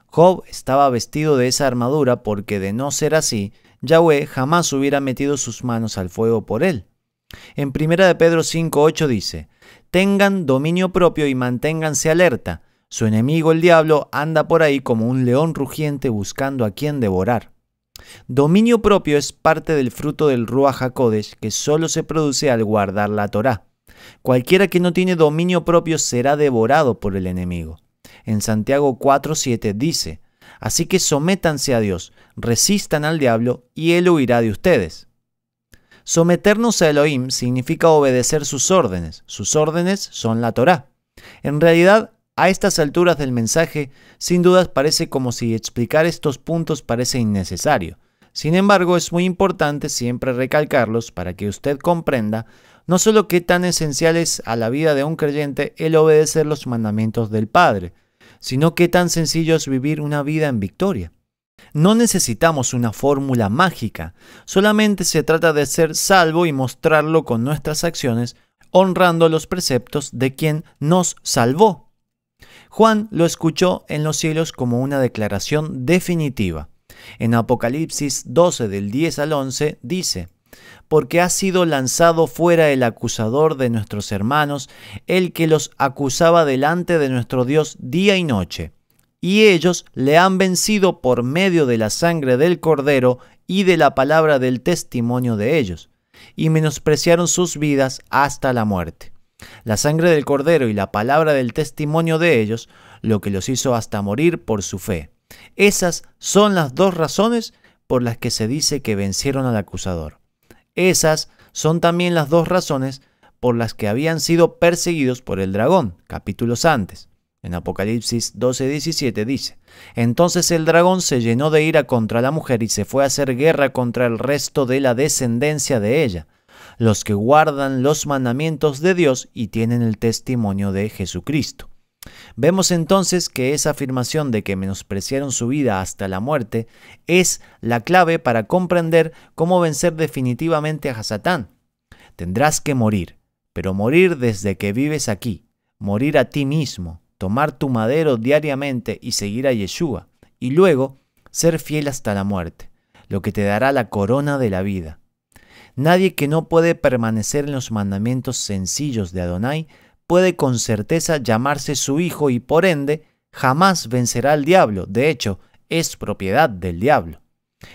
Job estaba vestido de esa armadura porque, de no ser así, Yahweh jamás hubiera metido sus manos al fuego por él. En 1 de Pedro 5:8 dice: tengan dominio propio y manténganse alerta. Su enemigo el diablo anda por ahí como un león rugiente buscando a quien devorar. Dominio propio es parte del fruto del Ruach HaKodesh que solo se produce al guardar la Torá. Cualquiera que no tiene dominio propio será devorado por el enemigo. En Santiago 4:7 dice: así que sométanse a Dios, resistan al diablo y él huirá de ustedes. Someternos a Elohim significa obedecer sus órdenes. Sus órdenes son la Torá. En realidad, a estas alturas del mensaje, sin dudas parece como si explicar estos puntos parece innecesario. Sin embargo, es muy importante siempre recalcarlos para que usted comprenda no solo qué tan esencial es a la vida de un creyente el obedecer los mandamientos del Padre, sino qué tan sencillo es vivir una vida en victoria. No necesitamos una fórmula mágica, solamente se trata de ser salvo y mostrarlo con nuestras acciones, honrando los preceptos de quien nos salvó. Juan lo escuchó en los cielos como una declaración definitiva. En Apocalipsis 12 del 10 al 11 dice: porque ha sido lanzado fuera el acusador de nuestros hermanos, el que los acusaba delante de nuestro Dios día y noche. Y ellos le han vencido por medio de la sangre del Cordero y de la palabra del testimonio de ellos, y menospreciaron sus vidas hasta la muerte. La sangre del Cordero y la palabra del testimonio de ellos, lo que los hizo hasta morir por su fe. Esas son las dos razones por las que se dice que vencieron al acusador. Esas son también las dos razones por las que habían sido perseguidos por el dragón, capítulos antes. En Apocalipsis 12:17 dice: entonces el dragón se llenó de ira contra la mujer y se fue a hacer guerra contra el resto de la descendencia de ella, los que guardan los mandamientos de Dios y tienen el testimonio de Jesucristo. Vemos entonces que esa afirmación de que menospreciaron su vida hasta la muerte es la clave para comprender cómo vencer definitivamente a Satán. Tendrás que morir, pero morir desde que vives aquí, morir a ti mismo, tomar tu madero diariamente y seguir a Yeshua, y luego ser fiel hasta la muerte, lo que te dará la corona de la vida. Nadie que no puede permanecer en los mandamientos sencillos de Adonai puede con certeza llamarse su hijo y por ende jamás vencerá al diablo. De hecho, es propiedad del diablo.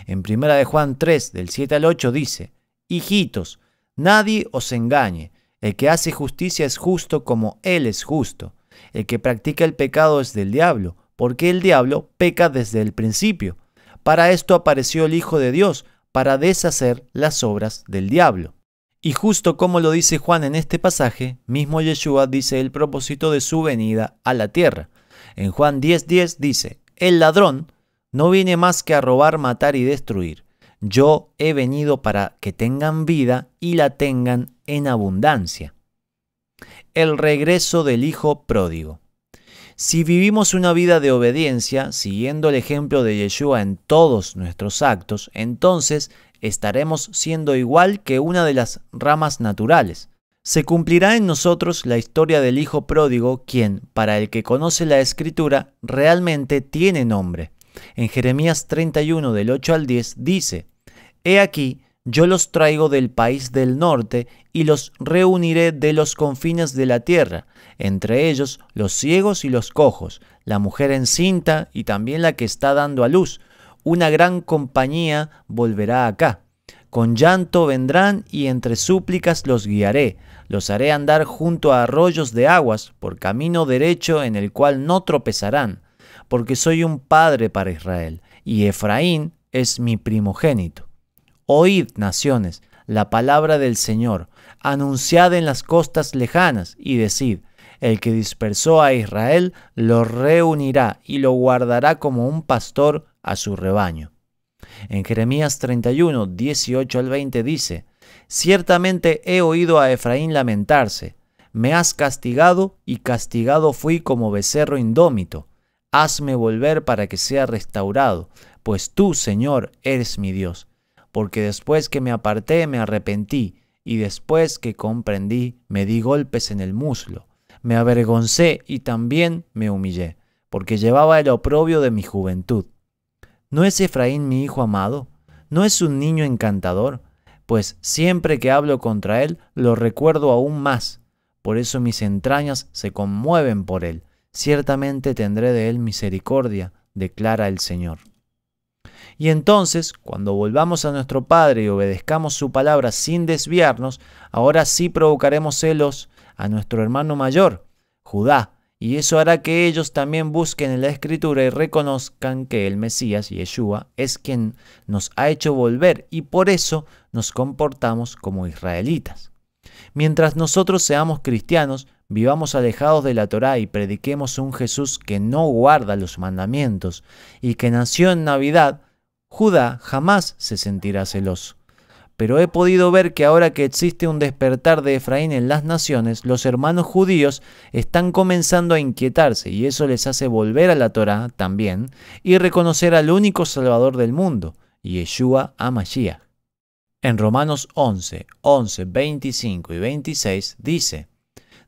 En 1 de Juan 3, del 7 al 8 dice: hijitos, nadie os engañe. El que hace justicia es justo como él es justo. El que practica el pecado es del diablo, porque el diablo peca desde el principio. Para esto apareció el Hijo de Dios, para deshacer las obras del diablo. Y justo como lo dice Juan en este pasaje, mismo Yeshua dice el propósito de su venida a la tierra. En Juan 10:10 dice: el ladrón no viene más que a robar, matar y destruir. Yo he venido para que tengan vida y la tengan en abundancia. El regreso del Hijo pródigo. Si vivimos una vida de obediencia, siguiendo el ejemplo de Yeshua en todos nuestros actos, entonces estaremos siendo igual que una de las ramas naturales. Se cumplirá en nosotros la historia del Hijo pródigo, quien, para el que conoce la Escritura, realmente tiene nombre. En Jeremías 31 del 8 al 10 dice: He aquí, yo los traigo del país del norte y los reuniré de los confines de la tierra, entre ellos los ciegos y los cojos, la mujer encinta y también la que está dando a luz. Una gran compañía volverá acá. Con llanto vendrán y entre súplicas los guiaré. Los haré andar junto a arroyos de aguas, por camino derecho en el cual no tropezarán. Porque soy un padre para Israel, y Efraín es mi primogénito. Oíd, naciones, la palabra del Señor, anunciad en las costas lejanas, y decid, el que dispersó a Israel lo reunirá y lo guardará como un pastor a su rebaño. En Jeremías 31, 18 al 20 dice, ciertamente he oído a Efraín lamentarse, me has castigado y castigado fui como becerro indómito. Hazme volver para que sea restaurado, pues tú, Señor, eres mi Dios. Porque después que me aparté me arrepentí, y después que comprendí me di golpes en el muslo. Me avergoncé y también me humillé, porque llevaba el oprobio de mi juventud. ¿No es Efraín mi hijo amado? ¿No es un niño encantador? Pues siempre que hablo contra él lo recuerdo aún más. Por eso mis entrañas se conmueven por él. Ciertamente tendré de él misericordia, declara el Señor. Y entonces, cuando volvamos a nuestro Padre y obedezcamos su palabra sin desviarnos, ahora sí provocaremos celos a nuestro hermano mayor, Judá, y eso hará que ellos también busquen en la Escritura y reconozcan que el Mesías, Yeshua, es quien nos ha hecho volver y por eso nos comportamos como israelitas. Mientras nosotros seamos cristianos, vivamos alejados de la Torá y prediquemos un Jesús que no guarda los mandamientos y que nació en Navidad, Judá jamás se sentirá celoso. Pero he podido ver que ahora que existe un despertar de Efraín en las naciones, los hermanos judíos están comenzando a inquietarse y eso les hace volver a la Torá también y reconocer al único Salvador del mundo, Yeshua HaMashiach. En Romanos 11, 25 y 26 dice,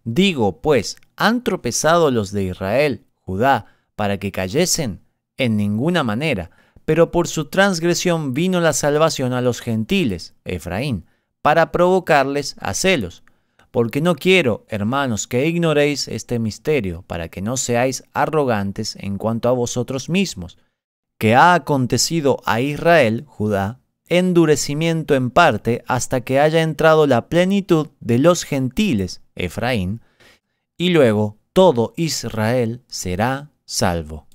digo pues, ¿han tropezado los de Israel, Judá, para que cayesen? En ninguna manera. Pero por su transgresión vino la salvación a los gentiles, Efraín, para provocarles a celos. Porque no quiero, hermanos, que ignoréis este misterio, para que no seáis arrogantes en cuanto a vosotros mismos, que ha acontecido a Israel, Judá, endurecimiento en parte hasta que haya entrado la plenitud de los gentiles, Efraín, y luego todo Israel será salvo.